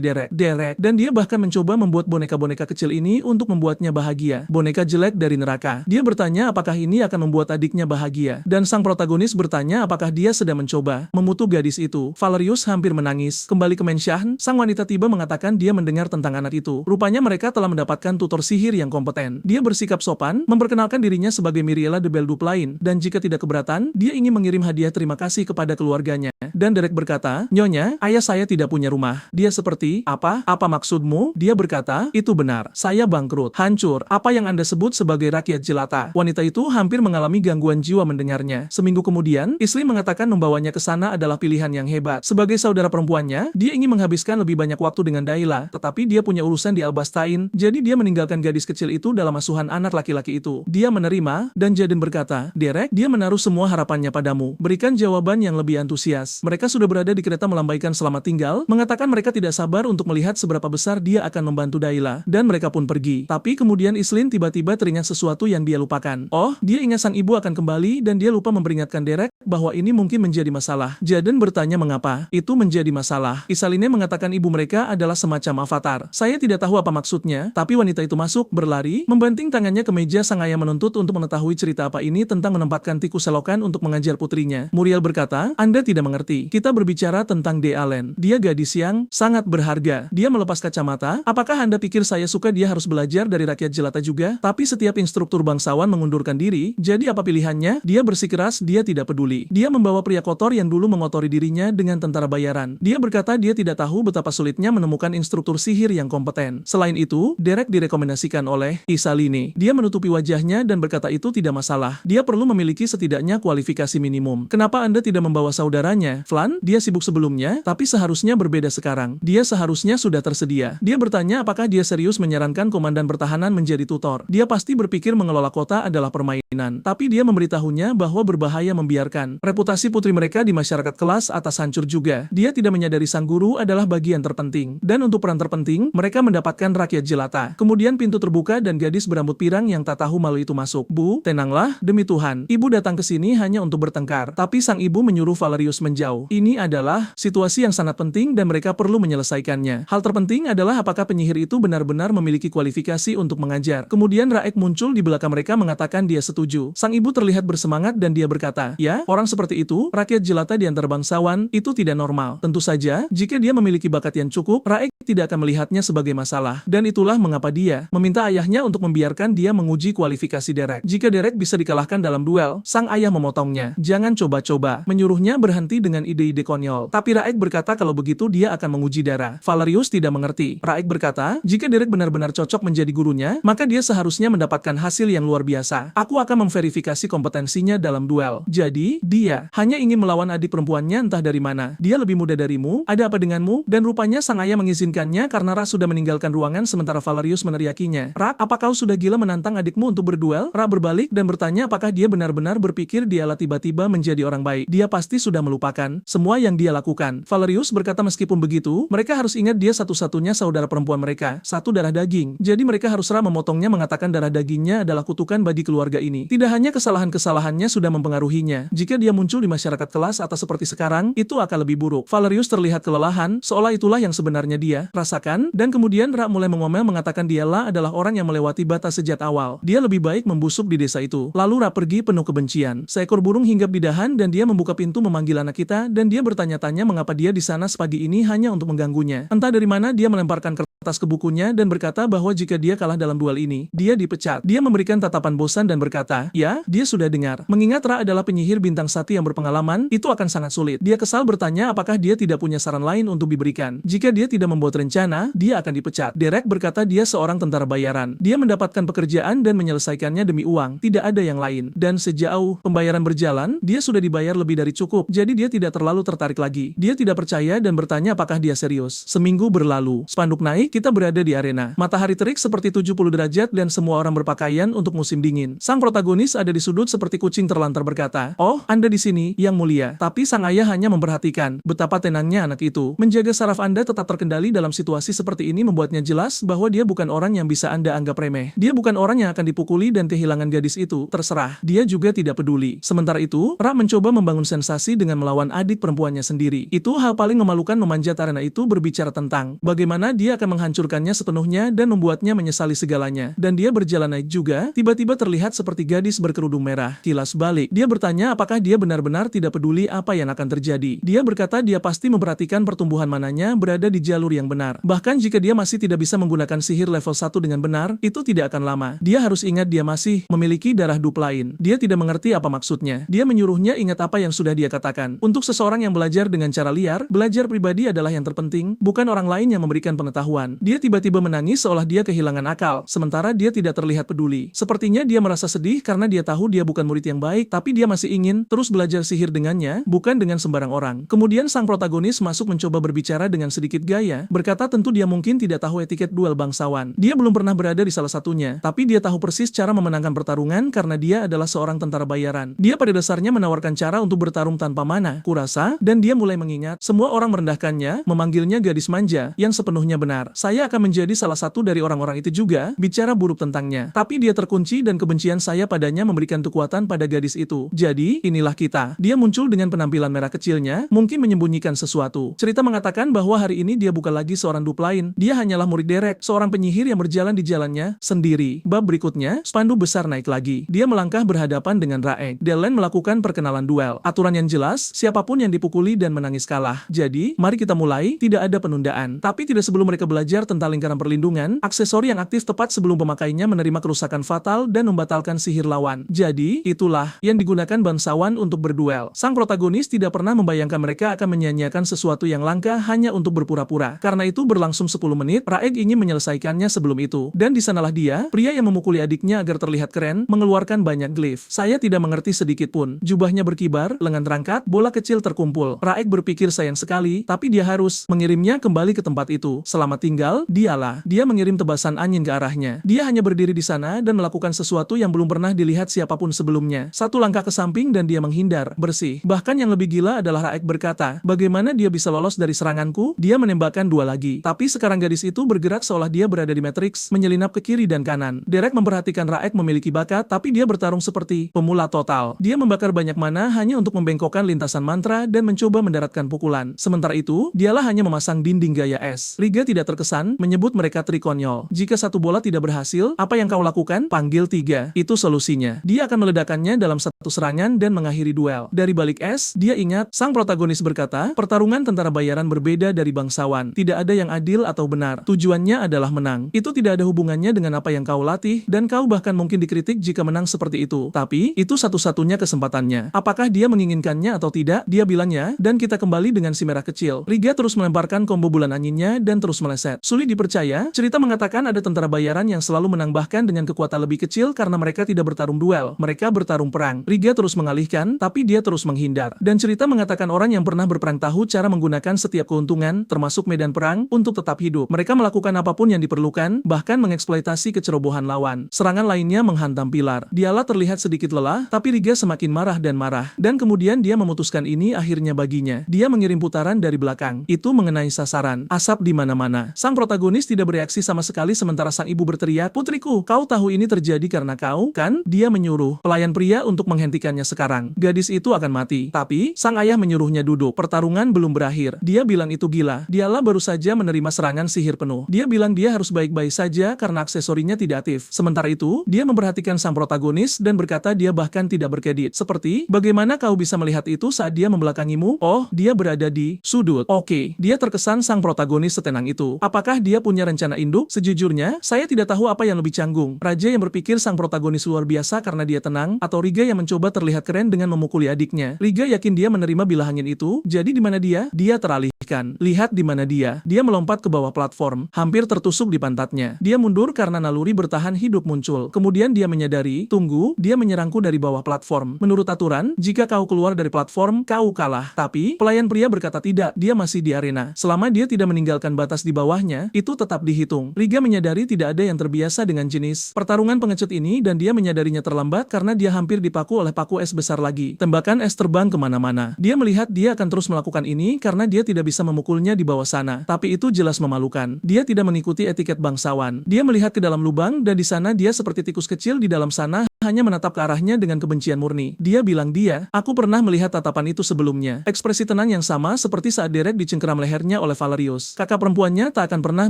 Derek, dan dia bahkan mencoba membuat boneka-boneka kecil ini untuk membuatnya bahagia. Boneka jelek dari neraka. Dia bertanya apakah ini akan membuat adiknya bahagia. Dan sang protagonis bertanya apakah dia sedang mencoba memutu gadis itu. Valerius hampir menangis. Kembali ke Menshah, sang wanita tiba mengatakan dia mendengar tentang anak itu. Rupanya mereka telah mendapatkan tutor sihir yang kompeten. Dia bersikap sopan, memperkenalkan dirinya sebagai Miriela de Belduplain, dan jika tidak keberatan, dia ingin mengirim hadiah terima kasih kepada keluarganya. Dan Derek berkata, Nyonya, ayah saya tidak punya rumah. Dia seperti, apa? Apa maksudmu? Dia berkata, itu benar. Saya bangkrut, hancur. Apa yang Anda sebut sebagai rakyat jelata? Wanita itu hampir mengalami gangguan jiwa mendengarnya. Seminggu kemudian, Islin mengatakan membawanya ke sana adalah pilihan yang hebat. Sebagai saudara perempuannya, dia ingin menghabiskan lebih banyak waktu dengan Dayla, tetapi dia punya urusan di Albastain, jadi dia meninggalkan gadis kecil itu dalam asuhan anak laki-laki itu. Dia menerima, dan Jaden berkata, Derek, dia menaruh semua harapannya padamu. Berikan jawaban yang lebih antusias. Mereka sudah berada di kereta melambaikan selamat tinggal, mengatakan mereka tidak sabar untuk melihat seberapa besar dia akan membantu Dayla, dan mereka pun pergi. Tapi kemudian Islin tiba-tiba teringat sesuatu yang dia lupakan. Oh, dia ingat sang ibu akan kembali dan dia lupa memperingatkan Derek bahwa ini mungkin menjadi masalah. Jaden bertanya mengapa itu menjadi masalah. Isaline mengatakan ibu mereka adalah semacam avatar. Saya tidak tahu apa maksudnya, tapi wanita itu masuk, berlari, membanting tangannya ke meja sang ayah menuntut untuk mengetahui cerita apa ini tentang menempatkan tikus selokan untuk mengajar putrinya. Muriel berkata, Anda tidak mengerti. Kita berbicara tentang De Allen. Dia gadis yang sangat berharga. Dia melepas kacamata. Apakah Anda pikir saya suka dia harus belajar dari rakyat jelata juga? Tapi setiap instruktur bangsawan mengundurkan diri, jadi apa pilihannya? Dia bersikeras, dia tidak peduli. Dia membawa pria kotor yang dulu mengotori dirinya dengan tentara bayaran. Dia berkata dia tidak tahu betapa sulitnya menemukan instruktur sihir yang kompeten. Selain itu, Derek direkomendasikan oleh Isaline. Dia menutupi wajahnya dan berkata itu tidak masalah. Dia perlu memiliki setidaknya kualifikasi minimum. Kenapa Anda tidak membawa saudaranya? Flan, dia sibuk sebelumnya, tapi seharusnya berbeda sekarang. Dia seharusnya sudah tersedia. Dia bertanya apakah dia serius menyarankan komandan pertahanan menjadi tutor. Dia pasti berpikir mengelola kota adalah permainan. Tapi dia memberitahunya bahwa berbahaya membiarkan reputasi putri mereka di masyarakat kelas atas hancur juga. Dia tidak menyadari sang guru adalah bagian terpenting. Dan untuk peran terpenting, mereka mendapatkan rakyat jelata. Kemudian pintu terbuka dan gadis berambut pirang yang tak tahu malu itu masuk. Bu, tenanglah, demi Tuhan. Ibu datang ke sini hanya untuk bertengkar. Tapi sang ibu menyuruh Valerius menjauh. Ini adalah situasi yang sangat penting dan mereka perlu menyelesaikannya. Hal terpenting adalah apakah penyihir itu benar-benar memiliki kualifikasi untuk mengajar. Kemudian Raek muncul di belakang mereka mengatakan dia setuju. Sang ibu terlihat bersemangat dan dia berkata, ya, orang seperti itu, rakyat jelata di antara bangsawan, itu tidak normal. Tentu saja, jika dia memiliki bakat yang cukup, Raek tidak akan melihatnya sebagai masalah. Dan itulah mengapa dia meminta ayahnya untuk membiarkan dia menguji kualifikasi Derek. Jika Derek bisa dikalahkan dalam duel, sang ayah memotongnya. Jangan coba-coba. Menyuruhnya berhenti dengan ide-ide konyol. Tapi Raek berkata kalau begitu dia akan menguji darah. Valerius tidak mengerti. Raek berkata, jika Derek benar-benar cocok menjadi gurunya, maka dia seharusnya mendapatkan hasil yang luar biasa. Aku akan memverifikasi kompetensinya dalam duel. Jadi, dia hanya ingin melawan adik perempuannya entah dari mana. Dia lebih muda darimu, ada apa denganmu? Dan rupanya sang ayah mengizinkannya karena Ra sudah meninggalkan ruangan sementara Valerius meneriakinya. Ra, apa kau sudah gila menantang adikmu untuk berduel? Ra berbalik dan bertanya apakah dia benar-benar berpikir dialah tiba-tiba menjadi orang baik. Dia pasti sudah melupakan semua yang dia lakukan. Valerius berkata meskipun begitu, mereka harus ingat dia satu-satunya saudara perempuan mereka, satu darah daging. Jadi mereka harus Ra memotongnya mengatakan darah dagingnya adalah kutukan bagi keluarga ini. Tidak hanya kesalahan-kesalahannya sudah mempengaruhinya. Jika dia muncul di masyarakat kelas atas seperti sekarang, itu akan lebih buruk. Valerius terlihat kelelahan, seolah itulah yang sebenarnya dia rasakan, dan kemudian Ra mulai mengomel mengatakan dialah adalah orang yang melewati batas sejak awal. Dia lebih baik membusuk di desa itu. Lalu Ra pergi penuh kebencian. Seekor burung hinggap di dahan dan dia membuka pintu memanggil anak kita dan dia bertanya-tanya mengapa dia di sana sepagi ini hanya untuk mengganggunya. Entah dari mana dia melemparkan kertas kertas ke bukunya dan berkata bahwa jika dia kalah dalam duel ini, dia dipecat. Dia memberikan tatapan bosan dan berkata, ya, dia sudah dengar. Mengingat Ra adalah penyihir bintang 1 yang berpengalaman, itu akan sangat sulit. Dia kesal bertanya apakah dia tidak punya saran lain untuk diberikan. Jika dia tidak membuat rencana, dia akan dipecat. Derek berkata dia seorang tentara bayaran. Dia mendapatkan pekerjaan dan menyelesaikannya demi uang. Tidak ada yang lain. Dan sejauh pembayaran berjalan, dia sudah dibayar lebih dari cukup. Jadi dia tidak terlalu tertarik lagi. Dia tidak percaya dan bertanya apakah dia serius. Seminggu berlalu. Spanduk naik, kita berada di arena. Matahari terik seperti 70 derajat dan semua orang berpakaian untuk musim dingin. Sang protagonis ada di sudut seperti kucing terlantar berkata, "Oh, Anda di sini, Yang Mulia." Tapi sang ayah hanya memperhatikan betapa tenangnya anak itu. Menjaga saraf Anda tetap terkendali dalam situasi seperti ini membuatnya jelas bahwa dia bukan orang yang bisa Anda anggap remeh. Dia bukan orang yang akan dipukuli dan kehilangan gadis itu. Terserah. Dia juga tidak peduli. Sementara itu, Ra mencoba membangun sensasi dengan melawan adik perempuannya sendiri. Itu hal paling memalukan. Memanjat arena itu berbicara tentang bagaimana dia akan menghancurkannya sepenuhnya dan membuatnya menyesali segalanya. Dan dia berjalan naik juga, tiba-tiba terlihat seperti gadis berkerudung merah. Kilas balik. Dia bertanya apakah dia benar-benar tidak peduli apa yang akan terjadi. Dia berkata dia pasti memperhatikan pertumbuhan mananya berada di jalur yang benar. Bahkan jika dia masih tidak bisa menggunakan sihir level 1 dengan benar, itu tidak akan lama. Dia harus ingat dia masih memiliki darah dup lain. Dia tidak mengerti apa maksudnya. Dia menyuruhnya ingat apa yang sudah dia katakan. Untuk seseorang yang belajar dengan cara liar, belajar pribadi adalah yang terpenting, bukan orang lain yang memberikan pengetahuan. Dia tiba-tiba menangis seolah dia kehilangan akal, sementara dia tidak terlihat peduli. Sepertinya dia merasa sedih karena dia tahu dia bukan murid yang baik, tapi dia masih ingin terus belajar sihir dengannya, bukan dengan sembarang orang. Kemudian sang protagonis masuk mencoba berbicara dengan sedikit gaya, berkata tentu dia mungkin tidak tahu etiket duel bangsawan. Dia belum pernah berada di salah satunya, tapi dia tahu persis cara memenangkan pertarungan karena dia adalah seorang tentara bayaran. Dia pada dasarnya menawarkan cara untuk bertarung tanpa mana, kurasa, dan dia mulai mengingat semua orang merendahkannya, memanggilnya gadis manja, yang sepenuhnya benar. Saya akan menjadi salah satu dari orang-orang itu juga, bicara buruk tentangnya. Tapi dia terkunci dan kebencian saya padanya memberikan kekuatan pada gadis itu. Jadi, inilah kita. Dia muncul dengan penampilan merah kecilnya, mungkin menyembunyikan sesuatu. Cerita mengatakan bahwa hari ini dia bukan lagi seorang dup lain, dia hanyalah murid Derek, seorang penyihir yang berjalan di jalannya, sendiri. Bab berikutnya, spanduk besar naik lagi. Dia melangkah berhadapan dengan Raeg. Dellen melakukan perkenalan duel. Aturan yang jelas, siapapun yang dipukuli dan menangis kalah. Jadi, mari kita mulai, tidak ada penundaan. Tapi tidak sebelum mereka belajar tentang lingkaran perlindungan, aksesori yang aktif tepat sebelum pemakainya menerima kerusakan fatal dan membatalkan sihir lawan. Jadi, itulah yang digunakan bangsawan untuk berduel. Sang protagonis tidak pernah membayangkan mereka akan menyia-nyiakan sesuatu yang langka hanya untuk berpura-pura. Karena itu berlangsung 10 menit, Raeg ingin menyelesaikannya sebelum itu. Dan di sanalah dia, pria yang memukuli adiknya agar terlihat keren, mengeluarkan banyak glif. Saya tidak mengerti sedikit pun. Jubahnya berkibar, lengan terangkat, bola kecil terkumpul. Raeg berpikir sayang sekali, tapi dia harus mengirimnya kembali ke tempat itu. Selamat tinggal, dialah. Dia mengirim tebasan angin ke arahnya. Dia hanya berdiri di sana dan melakukan sesuatu yang belum pernah dilihat siapapun sebelumnya. Satu langkah ke samping dan dia menghindar, bersih. Bahkan yang lebih gila adalah Raeg berkata, bagaimana dia bisa lolos dari seranganku? Dia menembakkan 2 lagi. Tapi sekarang gadis itu bergerak seolah dia berada di Matrix, menyelinap ke kiri dan kanan. Derek memperhatikan Raeg memiliki bakat, tapi dia bertarung seperti pemula total. Dia membakar banyak mana hanya untuk membengkokkan lintasan mantra dan mencoba mendaratkan pukulan. Sementara itu, dialah hanya memasang dinding gaya es. Riga tidak terkesan, menyebut mereka trikonyol. Jika satu bola tidak berhasil, apa yang kau lakukan? Panggil 3. Itu solusinya. Dia akan meledakannya dalam satu serangan dan mengakhiri duel. Dari balik es, dia ingat, sang protagonis berkata, pertarungan tentara bayaran berbeda dari bangsawan. Tidak ada yang adil atau benar. Tujuannya adalah menang. Itu tidak ada hubungannya dengan apa yang kau latih, dan kau bahkan mungkin dikritik jika menang seperti itu. Tapi, itu satu-satunya kesempatannya. Apakah dia menginginkannya atau tidak? Dia bilangnya, dan kita kembali dengan si merah kecil. Riga terus melemparkan combo bulan anginnya dan terus meleset. Sulit dipercaya, cerita mengatakan ada tentara bayaran yang selalu menang bahkan dengan kekuatan lebih kecil karena mereka tidak bertarung duel. Mereka bertarung perang. Riga terus mengalihkan, tapi dia terus menghindar. Dan cerita mengatakan orang yang pernah berperang tahu cara menggunakan setiap keuntungan, termasuk medan perang, untuk tetap hidup. Mereka melakukan apapun yang diperlukan, bahkan mengeksploitasi kecerobohan lawan. Serangan lainnya menghantam pilar. Dialah terlihat sedikit lelah, tapi Riga semakin marah dan marah. Dan kemudian dia memutuskan ini akhirnya baginya. Dia mengirim putaran dari belakang. Itu mengenai sasaran. Asap di mana-mana. Sang protagonis tidak bereaksi sama sekali sementara sang ibu berteriak, "Putriku, kau tahu ini terjadi karena kau, kan?" Dia menyuruh pelayan pria untuk menghentikannya sekarang. Gadis itu akan mati. Tapi, sang ayah menyuruhnya duduk. Pertarungan belum berakhir. Dia bilang itu gila. Dialah baru saja menerima serangan sihir penuh. Dia bilang dia harus baik-baik saja karena aksesorinya tidak aktif. Sementara itu, dia memperhatikan sang protagonis dan berkata dia bahkan tidak berkedit. Seperti, bagaimana kau bisa melihat itu saat dia membelakangimu? Oh, dia berada di sudut. Oke, dia terkesan sang protagonis setenang itu. Apakah dia punya rencana induk? Sejujurnya, saya tidak tahu apa yang lebih canggung. Raja yang berpikir sang protagonis luar biasa karena dia tenang, atau Riga yang mencoba terlihat keren dengan memukuli adiknya. Riga yakin dia menerima bilah angin itu, jadi di mana dia? Dia teralihkan. Lihat di mana dia. Dia melompat ke bawah platform, hampir tertusuk di pantatnya. Dia mundur karena naluri bertahan hidup muncul. Kemudian dia menyadari, tunggu, dia menyerangku dari bawah platform. Menurut aturan, jika kau keluar dari platform, kau kalah. Tapi, pelayan pria berkata tidak, dia masih di arena. Selama dia tidak meninggalkan batas di bawahnya, itu tetap dihitung. Riga menyadari tidak ada yang terbiasa dengan jenis pertarungan pengecut ini dan dia menyadarinya terlambat karena dia hampir dipaku oleh paku es besar lagi. Tembakan es terbang kemana-mana. Dia melihat dia akan terus melakukan ini karena dia tidak bisa memukulnya di bawah sana. Tapi itu jelas memalukan. Dia tidak mengikuti etiket bangsawan. Dia melihat ke dalam lubang dan di sana dia seperti tikus kecil di dalam sana, hanya menatap ke arahnya dengan kebencian murni. Dia bilang aku pernah melihat tatapan itu sebelumnya. Ekspresi tenang yang sama seperti saat Derek dicengkeram lehernya oleh Valerius. Kakak perempuannya tak akan pernah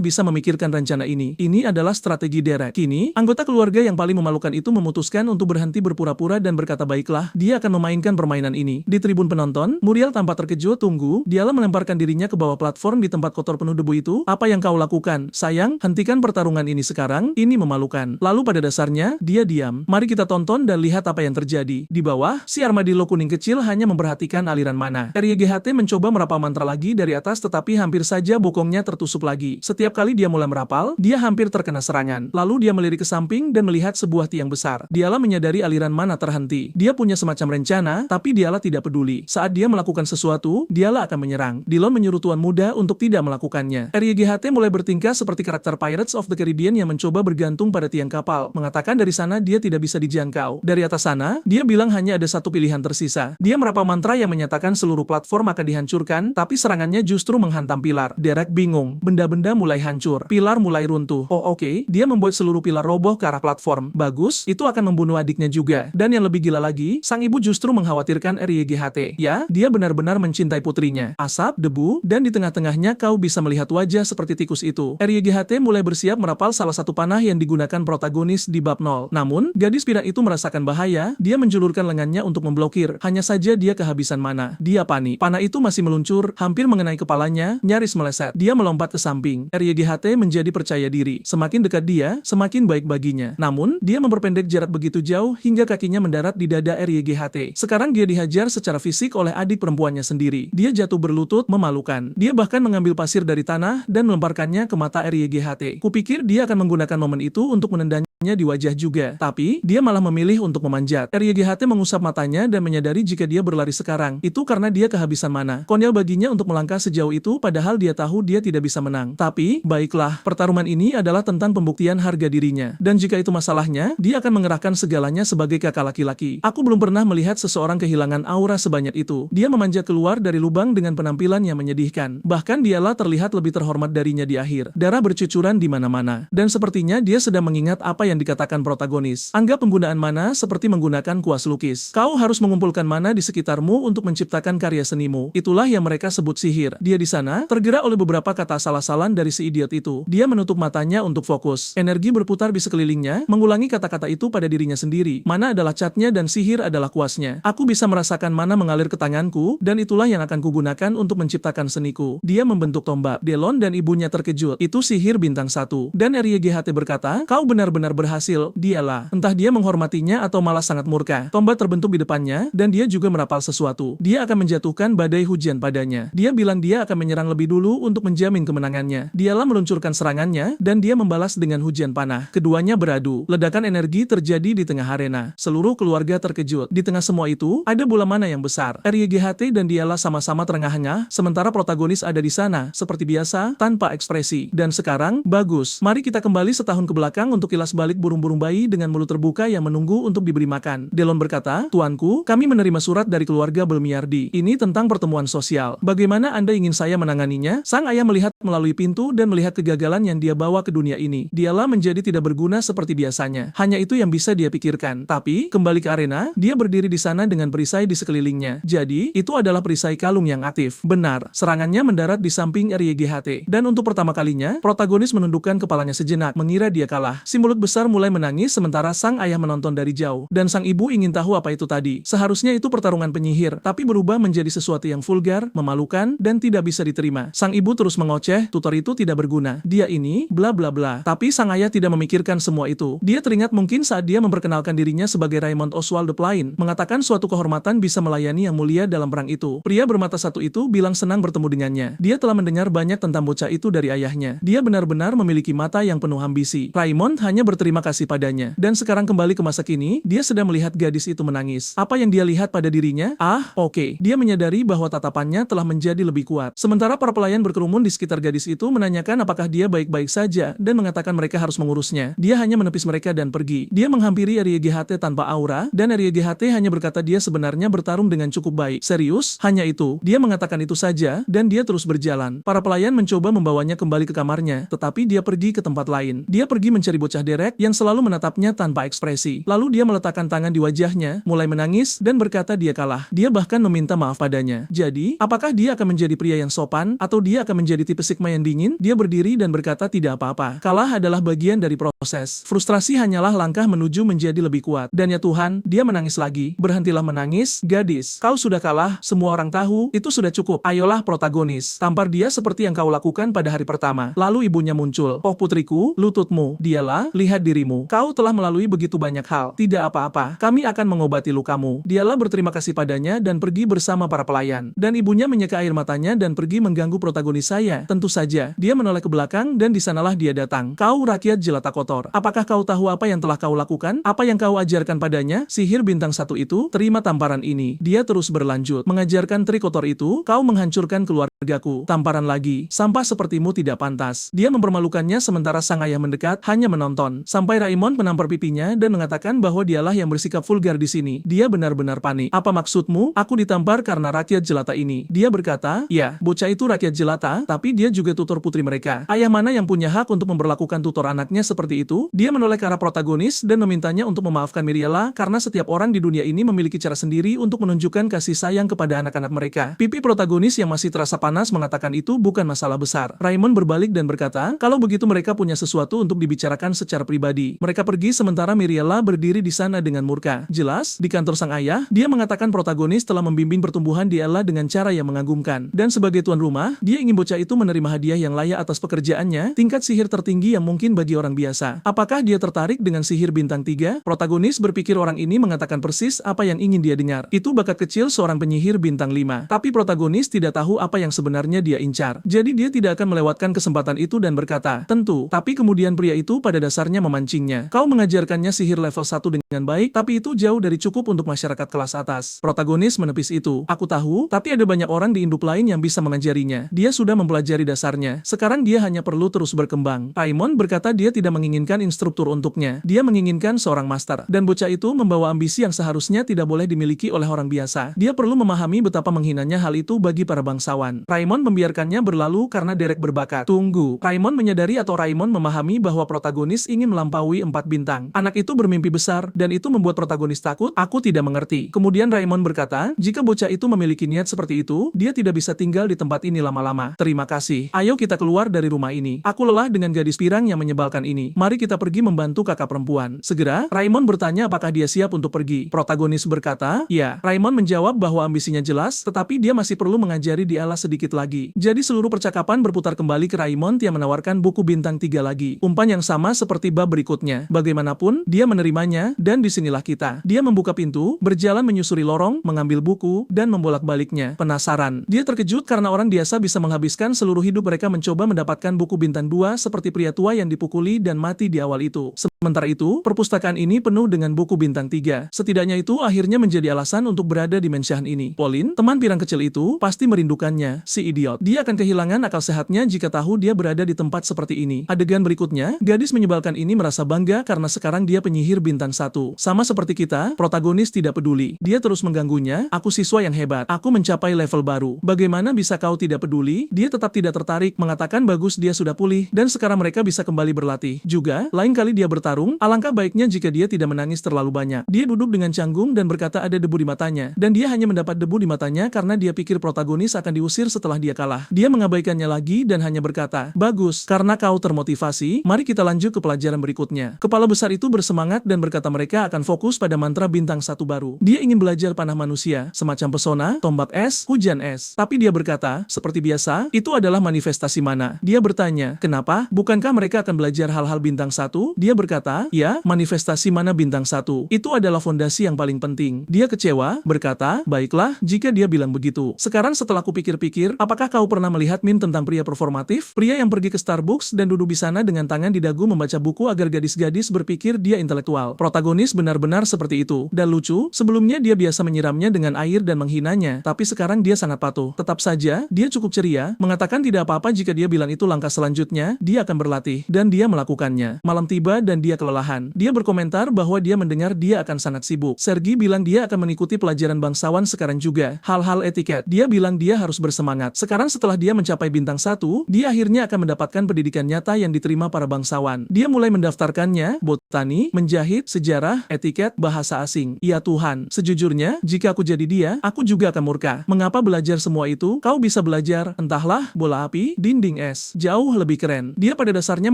bisa memikirkan rencana ini. Ini adalah strategi Derek. Kini, anggota keluarga yang paling memalukan itu memutuskan untuk berhenti berpura-pura dan berkata baiklah, dia akan memainkan permainan ini. Di tribun penonton, Muriel tampak terkejut. Tunggu, dialah melemparkan dirinya ke bawah platform di tempat kotor penuh debu itu. Apa yang kau lakukan? Sayang, hentikan pertarungan ini sekarang. Ini memalukan. Lalu pada dasarnya, dia diam. Mari kita tonton dan lihat apa yang terjadi. Di bawah, si armadillo kuning kecil hanya memperhatikan aliran mana. RYGHT mencoba merapal mantra lagi dari atas tetapi hampir saja bokongnya tertusuk lagi. Setiap kali dia mulai merapal, dia hampir terkena serangan. Lalu dia melirik ke samping dan melihat sebuah tiang besar. Dialah menyadari aliran mana terhenti. Dia punya semacam rencana, tapi dialah tidak peduli. Saat dia melakukan sesuatu, dialah akan menyerang. Dillon menyuruh Tuan Muda untuk tidak melakukannya. RYGHT mulai bertingkah seperti karakter Pirates of the Caribbean yang mencoba bergantung pada tiang kapal, mengatakan dari sana dia tidak bisa dijangkau. Dari atas sana, dia bilang hanya ada satu pilihan tersisa. Dia merapal mantra yang menyatakan seluruh platform akan dihancurkan, tapi serangannya justru menghantam pilar. Derek bingung. Benda-benda mulai hancur. Pilar mulai runtuh. Oh oke, dia membuat seluruh pilar roboh ke arah platform. Bagus, itu akan membunuh adiknya juga. Dan yang lebih gila lagi, sang ibu justru mengkhawatirkan RYGHT. Ya, dia benar-benar mencintai putrinya. Asap, debu, dan di tengah-tengahnya kau bisa melihat wajah seperti tikus itu. RYGHT mulai bersiap merapal salah satu panah yang digunakan protagonis di bab 0. Namun, gadis pirak itu merasakan bahaya, dia menjulurkan lengannya untuk memblokir. Hanya saja dia kehabisan mana. Dia panik. Panah itu masih meluncur, hampir mengenai kepalanya, nyaris meleset. Dia melompat ke samping. RYGHT menjadi percaya diri. Semakin dekat dia, semakin baik baginya. Namun, dia memperpendek jarak begitu jauh hingga kakinya mendarat di dada RYGHT. Sekarang dia dihajar secara fisik oleh adik perempuannya sendiri. Dia jatuh berlutut, memalukan. Dia bahkan mengambil pasir dari tanah dan melemparkannya ke mata RYGHT. Kupikir dia akan menggunakan momen itu untuk menendangnya di wajah juga. Tapi, dia malah memilih untuk memanjat. RYGHT mengusap matanya dan menyadari jika dia berlari sekarang, itu karena dia kehabisan mana. Konyol baginya untuk melangkah sejauh itu padahal dia tahu dia tidak bisa menang. Tapi, baiklah, pertarungan ini adalah tentang pembuktian harga dirinya. Dan jika itu masalahnya, dia akan mengerahkan segalanya sebagai kakak laki-laki. Aku belum pernah melihat seseorang kehilangan aura sebanyak itu. Dia memanjat keluar dari lubang dengan penampilan yang menyedihkan. Bahkan dialah terlihat lebih terhormat darinya di akhir. Darah bercucuran di mana-mana. Dan sepertinya dia sedang mengingat apa yang dikatakan protagonis. Anggap penggunaan mana seperti menggunakan kuas lukis. Kau harus mengumpulkan mana di sekitarmu untuk menciptakan karya senimu. Itulah yang mereka sebut sihir. Dia di sana, tergerak oleh beberapa kata asal-asalan dari si idiot itu. Dia menutup matanya untuk fokus. Energi berputar di sekelilingnya, mengulangi kata-kata itu pada dirinya sendiri. Mana adalah catnya dan sihir adalah kuasnya. Aku bisa merasakan mana mengalir ke tanganku, dan itulah yang akan kugunakan untuk menciptakan seniku. Dia membentuk tombak. Dillon dan ibunya terkejut. Itu sihir bintang 1. Dan RYGHT berkata, kau benar-benar berhasil. Dialah. Entah dia menghormatinya atau malah sangat murka. Tombak terbentuk di depannya, dan dia juga merapal sesuatu. Dia akan menjatuhkan badai hujan padanya. Dia bilang dia akan menyerang lebih dulu untuk menjamin kemenangannya. Dialah meluncurkan serangannya, dan dia membalas dengan hujan panah. Keduanya beradu. Ledakan energi terjadi di tengah arena. Seluruh keluarga terkejut. Di tengah semua itu, ada bola mana yang besar. RYGHT dan dialah sama-sama terengah-engah, sementara protagonis ada di sana, seperti biasa, tanpa ekspresi. Dan sekarang, bagus. Mari kita kembali setahun ke belakang untuk kilas balik burung-burung bayi dengan mulut terbuka yang menunggu untuk diberi makan. Dillon berkata, Tuanku, kami menerima surat dari keluarga Belmiardi. Ini tentang pertemuan sosial. Bagaimana Anda ingin saya menanganinya? Sang ayah melihat melalui pintu dan melihat kegagalan yang dia bawa ke dunia ini. Dialah menjadi tidak berguna seperti biasanya. Hanya itu yang bisa dia pikirkan. Tapi, kembali ke arena, dia berdiri di sana dengan perisai di sekelilingnya. Jadi, itu adalah perisai kalung yang aktif. Benar, serangannya mendarat di samping RYGHT. Dan untuk pertama kalinya, protagonis menundukkan kepalanya sejenak, mengira dia kalah. Si mulut besar mulai menangis sementara sang ayah menonton dari jauh. Dan sang ibu ingin tahu apa itu tadi. Seharusnya itu pertarungan penyihir, tapi berubah menjadi sesuatu yang vulgar, memalukan, dan tidak bisa diterima. Sang ibu terus mengoceh, tutor itu tidak berguna. Dia ini, bla bla bla. Tapi sang ayah tidak memikirkan semua itu. Dia teringat mungkin saat dia memperkenalkan dirinya sebagai Raymond Oswald de Plain, mengatakan suatu kehormatan bisa melayani yang mulia dalam perang itu. Pria bermata satu itu bilang senang bertemu dengannya. Dia telah mendengar banyak tentang bocah itu dari ayahnya. Dia benar-benar memiliki mata yang penuh ambisi. Raymond hanya berterima kasih padanya. Dan sekarang kembali ke masa kini, dia sedang melihat gadis itu menangis. Apa yang dia lihat pada dirinya? Oke. Dia menyadari bahwa tatapannya telah menjadi lebih kuat. Sementara para pelayan berkerumun di sekitar gadis itu menanyakan apakah dia baik-baik saja dan mengatakan mereka harus mengurusnya. Dia hanya menepis mereka dan pergi. Dia menghampiri RYGHT tanpa aura, dan RYGHT hanya berkata dia sebenarnya bertarung dengan cukup baik. Serius? Hanya itu. Dia mengatakan itu saja, dan dia terus berjalan. Para pelayan mencoba membawanya kembali ke kamarnya, tetapi dia pergi ke tempat lain. Dia pergi mencari bocah Derek yang selalu menatapnya tanpa ekspresi. Lalu dia meletakkan tangan di wajahnya, mulai menangis, dan berkata dia kalah. Dia bahkan meminta maaf padanya. Jadi, apakah dia akan menjadi pria yang sopan, atau dia akan menjadi tipe Sigma yang dingin? Dia berdiri dan berkata tidak apa-apa. Kalah adalah bagian dari proses. Frustrasi hanyalah langkah menuju menjadi lebih kuat. Dan ya Tuhan, dia menangis lagi. Berhentilah menangis, gadis. Kau sudah kalah, semua orang tahu, itu sudah cukup. Ayolah protagonis. Tampar dia seperti yang kau lakukan pada hari pertama. Lalu ibunya muncul. Oh putriku, lututmu. Dialah, lihat dirimu. Kau telah melalui begitu banyak hal. Tidak apa-apa, kami akan mengobati lukamu. Dialah berterima kasih padanya dan pergi bersama para pelayan. Dan ibunya menyeka air matanya dan pergi mengganggu protagonis saya. Tentu saja, dia menoleh ke belakang dan di sanalah dia datang. Kau rakyat jelata kotor. Apakah kau tahu apa yang telah kau lakukan? Apa yang kau ajarkan padanya? Sihir bintang satu itu, terima tamparan ini. Dia terus berlanjut. Mengajarkan trik kotor itu, kau menghancurkan keluargaku. Tamparan lagi. Sampah sepertimu tidak pantas. Dia mempermalukannya sementara sang ayah mendekat, hanya menonton. Sampai Raymond menampar pipinya dan mengatakan bahwa dialah yang bersikap vulgar di sini. Dia benar-benar panik. Apa maksudmu? Aku ditampar karena rakyat jelata ini. Dia berkata, ya, bocah itu rakyat jelata, tapi dia juga tutor putri mereka. Ayah mana yang punya hak untuk memperlakukan tutor anaknya seperti itu? Dia menoleh ke arah protagonis dan memintanya untuk memaafkan Miriela karena setiap orang di dunia ini memiliki cara sendiri untuk menunjukkan kasih sayang kepada anak-anak mereka. Pipi protagonis yang masih terasa panas mengatakan itu bukan masalah besar. Raymond berbalik dan berkata, kalau begitu mereka punya sesuatu untuk dibicarakan secara pribadi. Mereka pergi sementara Miriela berdiri di sana dengan murka. Jelas, di kantor sang ayah, dia mengatakan protagonis telah membimbing pertumbuhan Diela dengan cara yang mengagumkan. Dan sebagai tuan rumah, dia ingin bocah itu menerima hadiah yang layak atas pekerjaannya, tingkat sihir tertinggi yang mungkin bagi orang biasa. Apakah dia tertarik dengan sihir bintang 3? Protagonis berpikir orang ini mengatakan persis apa yang ingin dia dengar. Itu bakat kecil seorang penyihir bintang 5. Tapi protagonis tidak tahu apa yang sebenarnya dia incar. Jadi dia tidak akan melewatkan kesempatan itu dan berkata, tentu. Tapi kemudian pria itu pada dasarnya memancingnya. Kau mengajarkannya sihir level 1 dengan baik, tapi itu jauh dari cukup untuk masyarakat kelas atas. Protagonis menepis itu. Aku tahu, tapi ada banyak orang di induk lain yang bisa mengajarinya. Dia sudah mempelajari dasarnya. Sekarang dia hanya perlu terus berkembang. Raymond berkata dia tidak menginginkan instruktur untuknya. Dia menginginkan seorang master. Dan bocah itu membawa ambisi yang seharusnya tidak boleh dimiliki oleh orang biasa. Dia perlu memahami betapa menghinanya hal itu bagi para bangsawan. Raymond membiarkannya berlalu karena Derek berbakat. Tunggu. Raymond menyadari atau Raymond memahami bahwa protagonis ingin melampaui 4 bintang. Anak itu bermimpi besar, dan itu membuat protagonis takut. Aku tidak mengerti. Kemudian Raymond berkata, jika bocah itu memiliki niat seperti itu, dia tidak bisa tinggal di tempat ini lama-lama. Terima kasih. Ayo kita keluar dari rumah ini. Aku lelah dengan gadis pirang yang menyebalkan ini. Mari kita pergi membantu kakak perempuan. Segera, Raymond bertanya apakah dia siap untuk pergi. Protagonis berkata, ya. Raymond menjawab bahwa ambisinya jelas, tetapi dia masih perlu mengajari Diela sedikit lagi. Jadi seluruh percakapan berputar kembali ke Raymond yang menawarkan buku bintang 3 lagi. Umpan yang sama seperti bab berikutnya. Bagaimanapun, dia menerimanya, dan disinilah kita. Dia membuka pintu, berjalan menyusuri lorong, mengambil buku, dan membolak-baliknya. Penasaran. Dia terkejut karena orang biasa bisa menghabiskan seluruh hidup mereka mencoba mendapatkan buku bintang 2 seperti pria tua yang dipukuli dan mati di awal itu. Sementara itu, perpustakaan ini penuh dengan buku bintang 3. Setidaknya itu akhirnya menjadi alasan untuk berada di mensian ini. Pauline, teman pirang kecil itu, pasti merindukannya, si idiot. Dia akan kehilangan akal sehatnya jika tahu dia berada di tempat seperti ini. Adegan berikutnya, gadis menyebalkan ini merasa bangga karena sekarang dia penyihir bintang 1. Sama seperti kita, protagonis tidak peduli. Dia terus mengganggunya, aku siswa yang hebat. Aku mencapai level baru. Bagaimana bisa kau tidak peduli? Dia tetap tidak tertarik, mengatakan bagus dia sudah pulih, dan sekarang mereka bisa kembali berlatih. Juga, lain kali dia bertarung, alangkah baiknya jika dia tidak menangis terlalu banyak. Dia duduk dengan canggung dan berkata ada debu di matanya, dan dia hanya mendapat debu di matanya karena dia pikir protagonis akan diusir setelah dia kalah. Dia mengabaikannya lagi dan hanya berkata, "Bagus, karena kau termotivasi, mari kita lanjut ke pelajaran berikutnya." Kepala besar itu bersemangat dan berkata mereka akan fokus pada mantra bintang 1 baru. Dia ingin belajar panah manusia, semacam pesona, tombak es, hujan es. Tapi dia berkata, seperti biasa, itu adalah manifestasi mana. Dia bertanya, "Kenapa? Bukankah mereka akan belajar hal-hal bintang 1?" Dia berkata, "Ya, manifestasi mana bintang 1. Itu adalah fondasi yang paling penting." Dia kecewa, berkata, "Baiklah, jika dia bilang begitu. Sekarang setelah kupikir-pikir, apakah kau pernah melihat meme tentang pria performatif? Pria yang pergi ke Starbucks dan duduk di sana dengan tangan di dagu membaca buku agar gadis-gadis berpikir dia intelektual. Protagonis benar-benar seperti itu. Dan lucu, sebelumnya dia biasa menyiramnya dengan air dan menghinanya, tapi sekarang dia sangat patuh. Tetap saja, dia cukup ceria, mengatakan tidak apa-apa jika dia bilang itu langkah selanjutnya, dia akan berlatih, dan dia melakukannya. Malam tiba dan dia kelelahan. Dia berkomentar bahwa dia mendengar dia akan sangat sibuk. Sergi bilang dia akan mengikuti pelajaran bangsawan sekarang juga. Hal-hal etiket. Dia bilang dia harus bersemangat. Sekarang setelah dia mencapai bintang 1, dia akhirnya akan mendapatkan pendidikan nyata yang diterima para bangsawan. Dia mulai mendaftarkannya, botani, menjahit, sejarah, etiket, bahasa asing. Ya Tuhan, sejujurnya, jika aku jadi dia, aku juga akan murka. Mengapa belajar semua itu? Kau bisa belajar, entahlah, bola api, dinding es. Jauh lebih keren. Dia pada dasarnya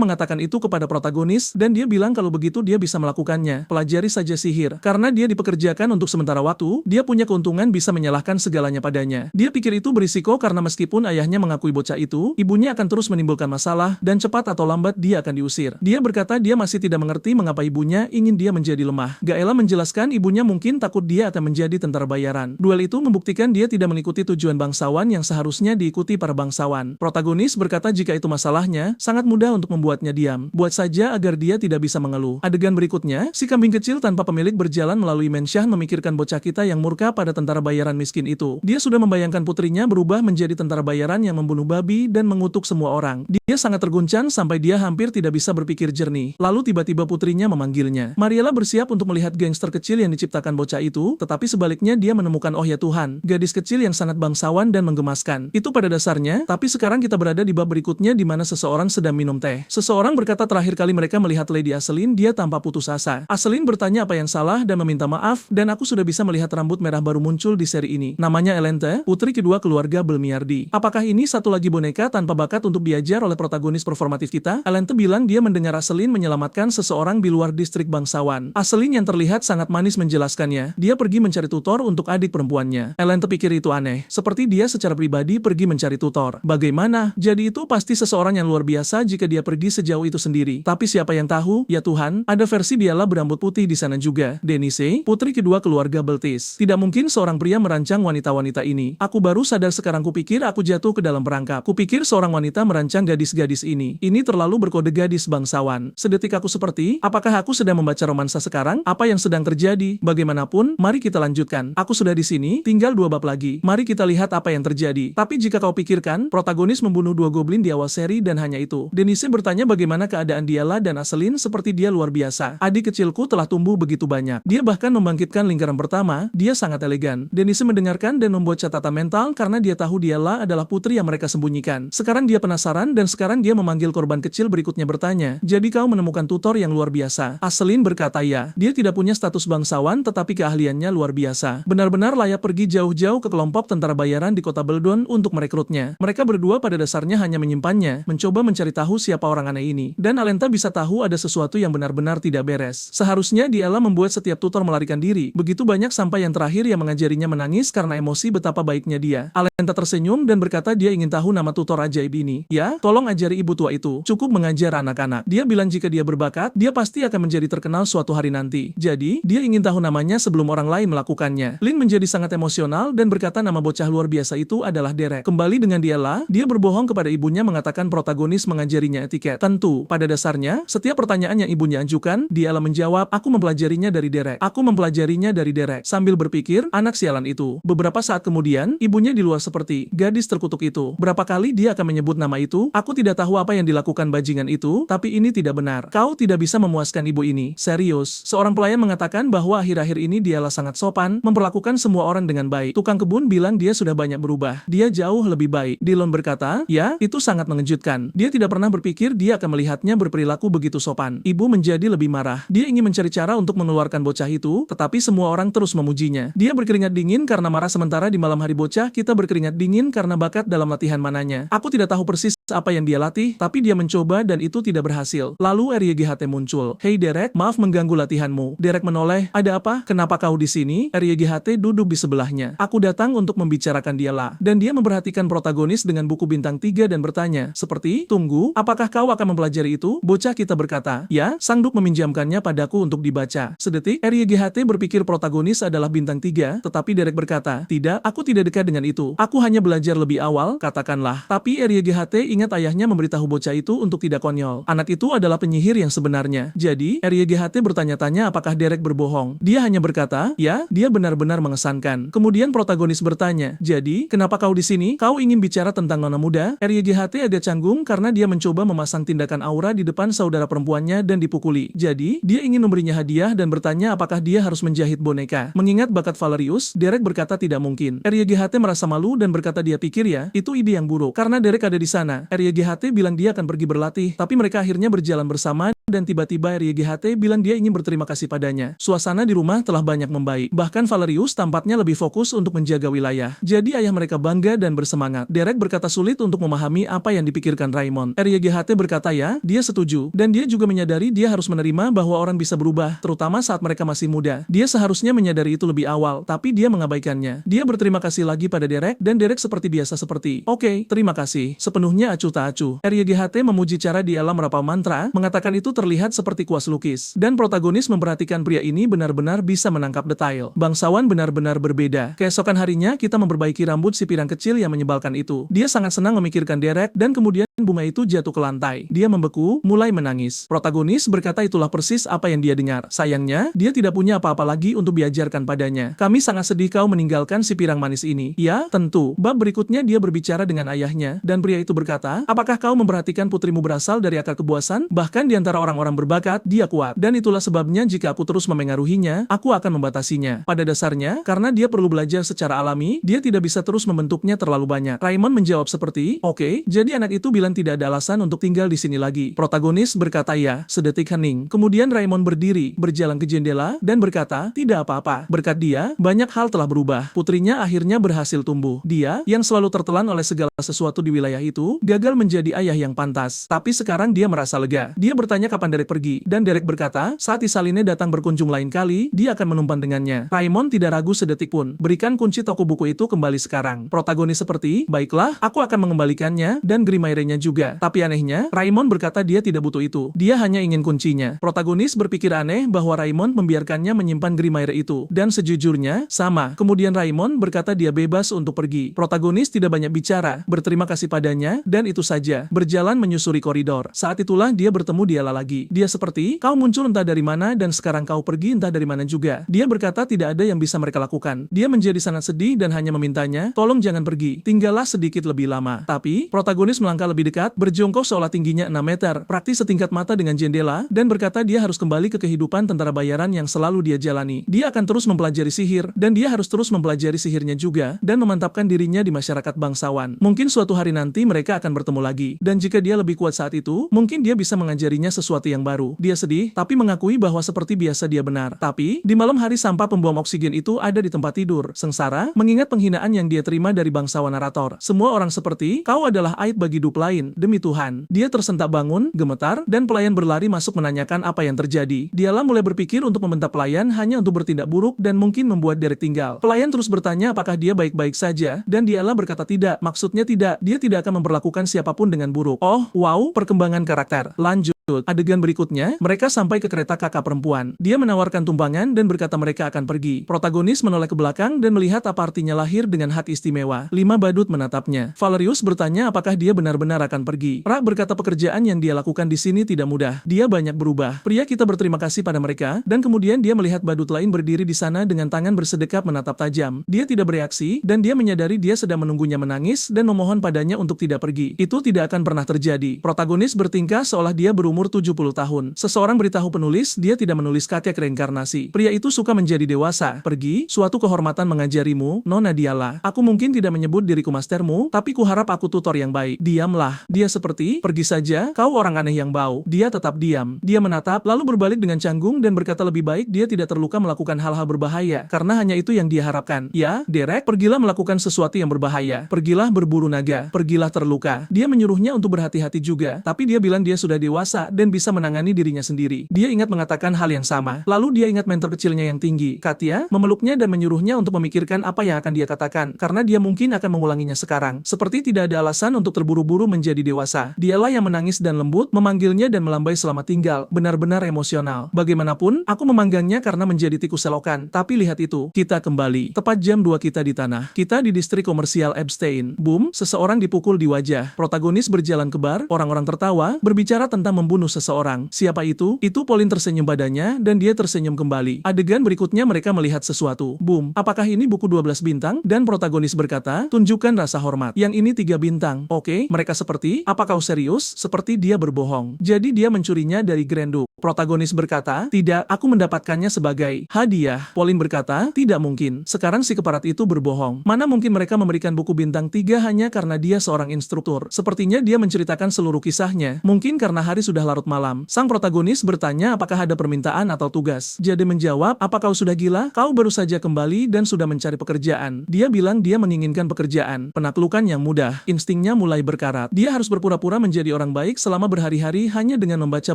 mengatakan itu kepada protagonis, dan dia bilang kalau begitu dia bisa melakukannya. Pelajari saja sihir. Karena dia dipekerjakan untuk sementara waktu, dia punya keuntungan bisa menyalahkan segalanya padanya. Dia pikir itu berisiko karena meskipun ayahnya mengakui bocah itu, ibunya akan terus menimbulkan masalah, dan cepat atau lambat dia akan diusir. Dia berkata dia masih tidak mengerti mengapa ibunya ingin dia menjadi lemah. Gaela menjelaskan ibunya mungkin takut dia akan menjadi tentara bayaran. Duel itu membuktikan dia tidak mengikuti tujuan bangsawan yang seharusnya diikuti para bangsawan. Protagonis berkata jika itu masalahnya, sangat mudah untuk membuatnya diam. Buat saja agar dia tidak bisa mengeluh. Adegan berikutnya, si kambing kecil tanpa pemilik berjalan melalui Mensyah memikirkan bocah kita yang murka pada tentara bayaran miskin itu. Dia sudah membayangkan putrinya berubah menjadi tentara bayaran yang membunuh babi dan mengutuk semua orang. Dia sangat terguncang sampai dia hampir tidak bisa berpikir jernih. Lalu tiba-tiba putrinya memanggilnya. Mariela bersiap untuk melihat gangster kecil yang diciptakan bocah itu, tetapi sebaliknya dia menemukan oh ya Tuhan, gadis kecil yang sangat bangsawan dan menggemaskan. Itu pada dasarnya, tapi sekarang kita berada di bab berikutnya di mana seseorang sedang minum teh. Seseorang berkata terakhir kali mereka melihat Lady Aselin, dia tampak putus asa. Aselin bertanya apa yang salah dan meminta maaf, dan aku sudah bisa melihat rambut merah baru muncul di seri ini. Namanya Elente, putri kedua keluarga Belmiardi. Apakah ini satu lagi boneka tanpa bakat untuk diajar oleh protagonis performatif kita? Elente bilang dia mendengar Aselin menyelamatkan seseorang di luar distrik bangsawan. Aselin yang terlihat sangat manis menjelaskannya. Dia pergi mencari tutor untuk adik perempuannya. Elente pikir itu aneh. Seperti dia secara pribadi pergi mencari tutor. Bagaimana? Jadi itu pasti seseorang yang luar biasa jika dia pergi sejauh itu sendiri. Tapi siapa yang tahu? Ya Tuhan, ada versi Biala berambut putih di sana juga. Denise, putri kedua keluarga Beltis. Tidak mungkin seorang pria merancang wanita-wanita ini. Aku baru sadar sekarang kupikir aku jatuh ke dalam perangkap. Kupikir seorang wanita merancang gadis-gadis ini. Ini terlalu berkode gadis bangsawan. Sedetik aku seperti, apakah aku sedang membaca romansa sekarang? Apa yang sedang terjadi? Bagaimanapun, mari kita lanjutkan. Aku sudah di sini, tinggal 2 bab lagi. Mari kita lihat apa yang terjadi. Tapi jika kau pikirkan, protagonis membunuh 2 goblin di awal seri dan hanya itu. Denise bertanya bagaimana keadaan Diala dan Aselin seperti dia luar biasa. Adik kecilku telah tumbuh begitu banyak. Dia bahkan membangkitkan lingkaran pertama, dia sangat elegan. Denise mendengarkan dan membuat catatan mental karena dia tahu Diala adalah putri yang mereka sembunyikan. Sekarang dia penasaran dan sekarang dia memanggil korban kecil berikutnya bertanya, jadi kau menemukan tutor yang luar biasa? Aselin berkata ya. Dia tidak punya status bangsawan tetapi keahliannya luar biasa. Benar-benar layak pergi jauh-jauh ke kelompok tentara bayaran di kota Beldon untuk merekrutnya. Mereka berdua pada dasarnya hanya menyimpannya, mencoba mencari tahu siapa orang aneh ini. Dan Alenta bisa tahu ada sesuatu yang benar-benar tidak beres. Seharusnya Diala membuat setiap tutor melarikan diri. Begitu banyak sampai yang terakhir yang mengajarinya menangis karena emosi betapa baiknya dia. Alenta tersenyum dan berkata dia ingin tahu nama tutor ajaib ini. Ya, tolong ajari ibu tua itu. Cukup mengajar anak-anak. Dia bilang jika dia berbakat, dia pasti akan menjadi terkenal suatu hari nanti. Jadi, dia ingin tahu namanya sebelum orang lain melakukannya. Lin menjadi sangat emosional dan berkata nama bocah luar biasa itu adalah Derek. Kembali dengan Diala, dia berbohong kepada ibunya mengatakan protagonis mengajarinya etiket. Tentu, pada dasarnya, setiap pertanyaan yang ibunya ajukan, Diala menjawab, aku mempelajarinya dari Derek. Aku mempelajarinya dari Derek. Sambil berpikir, anak sialan itu. Beberapa saat kemudian, ibunya di luar seperti, gadis terkutuk itu. Berapa kali dia akan menyebut nama itu? Aku tidak tahu apa yang dilakukan bajingan itu, tapi ini tidak benar. Kau tidak bisa memuaskan ibu ini. Serius. Seorang pelayan mengatakan bahwa akhir-akhir ini Dialah sangat sopan, memperlakukan semua orang dengan baik. Tukang kebun bilang dia sudah banyak berubah. Dia jauh lebih baik. Dillon berkata, ya, itu sangat mengejutkan. Dia tidak pernah berpikir dia akan melihatnya berperilaku begitu sopan. Ibu menjadi lebih marah. Dia ingin mencari cara untuk mengeluarkan bocah itu, tetapi semua orang terus memujinya. Dia berkeringat dingin karena marah sementara di malam hari bocah kita berkeringat dingin dingin karena bakat dalam latihan mananya. Aku tidak tahu persis apa yang dia latih, tapi dia mencoba dan itu tidak berhasil. Lalu RYGHT muncul. Hey Derek, maaf mengganggu latihanmu. Derek menoleh, ada apa? Kenapa kau di sini? RYGHT duduk di sebelahnya. Aku datang untuk membicarakan dialah. Dan dia memperhatikan protagonis dengan buku bintang 3 dan bertanya, seperti, tunggu, apakah kau akan mempelajari itu? Bocah kita berkata, ya, sang Duk meminjamkannya padaku untuk dibaca. Sedetik, RYGHT berpikir protagonis adalah bintang 3, tetapi Derek berkata, tidak, aku tidak dekat dengan itu. Aku hanya belajar lebih awal, katakanlah. Tapi RYGHT ingat ayahnya memberitahu bocah itu untuk tidak konyol. Anak itu adalah penyihir yang sebenarnya. Jadi, RYGHT bertanya-tanya apakah Derek berbohong. Dia hanya berkata, ya, dia benar-benar mengesankan. Kemudian protagonis bertanya, jadi, kenapa kau di sini? Kau ingin bicara tentang nona muda? RYGHT agak canggung karena dia mencoba memasang tindakan aura di depan saudara perempuannya dan dipukuli. Jadi, dia ingin memberinya hadiah dan bertanya apakah dia harus menjahit boneka. Mengingat bakat Valerius, Derek berkata tidak mungkin. RYGHT merasa malu dan berkata dia pikir ya, itu ide yang buruk. Karena Derek ada di sana. RYGHT bilang dia akan pergi berlatih, tapi mereka akhirnya berjalan bersama dan tiba-tiba RYGHT bilang dia ingin berterima kasih padanya. Suasana di rumah telah banyak membaik. Bahkan Valerius tampaknya lebih fokus untuk menjaga wilayah. Jadi ayah mereka bangga dan bersemangat. Derek berkata sulit untuk memahami apa yang dipikirkan Raymond. RYGHT berkata ya, dia setuju. Dan dia juga menyadari dia harus menerima bahwa orang bisa berubah, terutama saat mereka masih muda. Dia seharusnya menyadari itu lebih awal, tapi dia mengabaikannya. Dia berterima kasih lagi pada Derek, dan Derek seperti biasa seperti, oke, terima kasih. Sepenuhnya acuh tak acuh. RYGHT memuji cara dia merapal mantra, mengatakan itu terlihat seperti kuas lukis. Dan protagonis memperhatikan pria ini benar-benar bisa menangkap detail. Bangsawan benar-benar berbeda. Keesokan harinya kita memperbaiki rambut si pirang kecil yang menyebalkan itu. Dia sangat senang memikirkan Derek dan kemudian bunga itu jatuh ke lantai. Dia membeku, mulai menangis. Protagonis berkata itulah persis apa yang dia dengar. Sayangnya, dia tidak punya apa-apa lagi untuk diajarkan padanya. Kami sangat sedih kau meninggalkan si pirang manis ini. Ya, tentu. Bab berikutnya dia berbicara dengan ayahnya, dan pria itu berkata, apakah kau memperhatikan putrimu berasal dari akar kebuasan? Bahkan di antara orang-orang berbakat, dia kuat. Dan itulah sebabnya jika aku terus memengaruhinya, aku akan membatasinya. Pada dasarnya, karena dia perlu belajar secara alami, dia tidak bisa terus membentuknya terlalu banyak. Raymond menjawab seperti, oke, jadi anak itu bilang tidak ada alasan untuk tinggal di sini lagi. Protagonis berkata ya, sedetik hening. Kemudian Raymond berdiri, berjalan ke jendela, dan berkata, tidak apa-apa. Berkat dia, banyak hal telah berubah. Putrinya akhirnya berhasil tumbuh. Dia, yang selalu tertelan oleh segala sesuatu di wilayah itu, gagal menjadi ayah yang pantas. Tapi sekarang dia merasa lega. Dia bertanya kapan Derek pergi, dan Derek berkata, saat Isaline datang berkunjung lain kali, dia akan menumpan dengannya. Raymond tidak ragu sedetik pun. Berikan kunci toko buku itu kembali sekarang. Protagonis seperti, baiklah, aku akan mengembalikannya, dan Grimaire-nya juga. Tapi anehnya, Raymond berkata dia tidak butuh itu. Dia hanya ingin kuncinya. Protagonis berpikir aneh bahwa Raymond membiarkannya menyimpan Grimaire itu. Dan sejujurnya, sama. Kemudian Raymond berkata dia bebas untuk pergi. Protagonis tidak banyak bicara, berterima kasih padanya, dan itu saja. Berjalan menyusuri koridor. Saat itulah dia bertemu Diala lagi. Dia seperti, kau muncul entah dari mana dan sekarang kau pergi entah dari mana juga. Dia berkata tidak ada yang bisa mereka lakukan. Dia menjadi sangat sedih dan hanya memintanya, tolong jangan pergi. Tinggallah sedikit lebih lama. Tapi, protagonis melangkah lebih dekat, berjongkok seolah tingginya 6 meter, praktis setingkat mata dengan jendela, dan berkata dia harus kembali ke kehidupan tentara bayaran yang selalu dia jalani. Dia akan terus mempelajari sihir, dan dia harus terus mempelajari sihirnya juga, dan memantapkan dirinya di masyarakat bangsawan. Mungkin suatu hari nanti mereka akan bertemu lagi, dan jika dia lebih kuat saat itu, mungkin dia bisa mengajarinya sesuatu yang baru. Dia sedih, tapi mengakui bahwa seperti biasa dia benar. Tapi, di malam hari sampah pembuang oksigen itu ada di tempat tidur. Sengsara, mengingat penghinaan yang dia terima dari bangsawan narator. Semua orang seperti, kau adalah aib bagi Dup lain, demi Tuhan. Dia tersentak bangun, gemetar, dan pelayan berlari masuk menanyakan apa yang terjadi. Dialah mulai berpikir untuk membentak pelayan hanya untuk bertindak buruk dan mungkin membuat Derek tinggal. Pelayan terus bertanya apakah dia baik-baik saja, dan dialah berkata tidak, maksudnya tidak, dia tidak akan memperlakukan siapapun dengan buruk. Oh, wow, perkembangan karakter. Lanjut. Adegan berikutnya, mereka sampai ke kereta kakak perempuan. Dia menawarkan tumpangan dan berkata mereka akan pergi. Protagonis menoleh ke belakang dan melihat apa artinya lahir dengan hak istimewa. 5 badut menatapnya. Valerius bertanya apakah dia benar-benar akan pergi. Rak berkata pekerjaan yang dia lakukan di sini tidak mudah. Dia banyak berubah. Pria kita berterima kasih pada mereka, dan kemudian dia melihat badut lain berdiri di sana dengan tangan bersedekap menatap tajam. Dia tidak bereaksi, dan dia menyadari dia sedang menunggunya menangis dan memohon padanya untuk tidak pergi. Itu tidak akan pernah terjadi. Protagonis bertingkah seolah dia berumur berumur 70 tahun. Seseorang beritahu penulis dia tidak menulis kakek reinkarnasi. Pria itu suka menjadi dewasa. Pergi, suatu kehormatan mengajarimu, Nona Diala. Aku mungkin tidak menyebut diriku mastermu, tapi kuharap aku tutor yang baik. Diamlah. Dia seperti, pergi saja, kau orang aneh yang bau. Dia tetap diam. Dia menatap, lalu berbalik dengan canggung dan berkata lebih baik dia tidak terluka melakukan hal-hal berbahaya, karena hanya itu yang dia harapkan. Ya, Derek, pergilah melakukan sesuatu yang berbahaya. Pergilah berburu naga. Pergilah terluka. Dia menyuruhnya untuk berhati-hati juga, tapi dia bilang dia sudah dewasa dan bisa menangani dirinya sendiri. Dia ingat mengatakan hal yang sama. Lalu dia ingat mentor kecilnya yang tinggi, Katya, memeluknya dan menyuruhnya untuk memikirkan apa yang akan dia katakan, karena dia mungkin akan mengulanginya sekarang. Seperti tidak ada alasan untuk terburu-buru menjadi dewasa. Dialah yang menangis dan lembut, memanggilnya dan melambai selamat tinggal. Benar-benar emosional. Bagaimanapun, aku memanggangnya karena menjadi tikus selokan. Tapi lihat itu, kita kembali. Tepat jam 2 kita di tanah. Kita di distrik komersial Epstein. Boom, seseorang dipukul di wajah. Protagonis berjalan ke bar, orang-orang tertawa, berbicara tentang membunuh seseorang. Siapa itu? Itu Pauline tersenyum padanya, dan dia tersenyum kembali. Adegan berikutnya mereka melihat sesuatu. Boom, apakah ini buku 12 bintang? Dan protagonis berkata, tunjukkan rasa hormat. Yang ini 3 bintang. Oke, mereka seperti, apa kau serius? Seperti dia berbohong. Jadi dia mencurinya dari Grand Duke. Protagonis berkata, tidak, aku mendapatkannya sebagai hadiah. Pauline berkata, tidak mungkin. Sekarang si keparat itu berbohong. Mana mungkin mereka memberikan buku bintang 3 hanya karena dia seorang instruktur. Sepertinya dia menceritakan seluruh kisahnya. Mungkin karena hari sudah larut malam. Sang protagonis bertanya apakah ada permintaan atau tugas. Jade menjawab, apa kau sudah gila? Kau baru saja kembali dan sudah mencari pekerjaan. Dia bilang dia menginginkan pekerjaan. Penaklukan yang mudah. Instingnya mulai berkarat. Dia harus berpura-pura menjadi orang baik selama berhari-hari hanya dengan membaca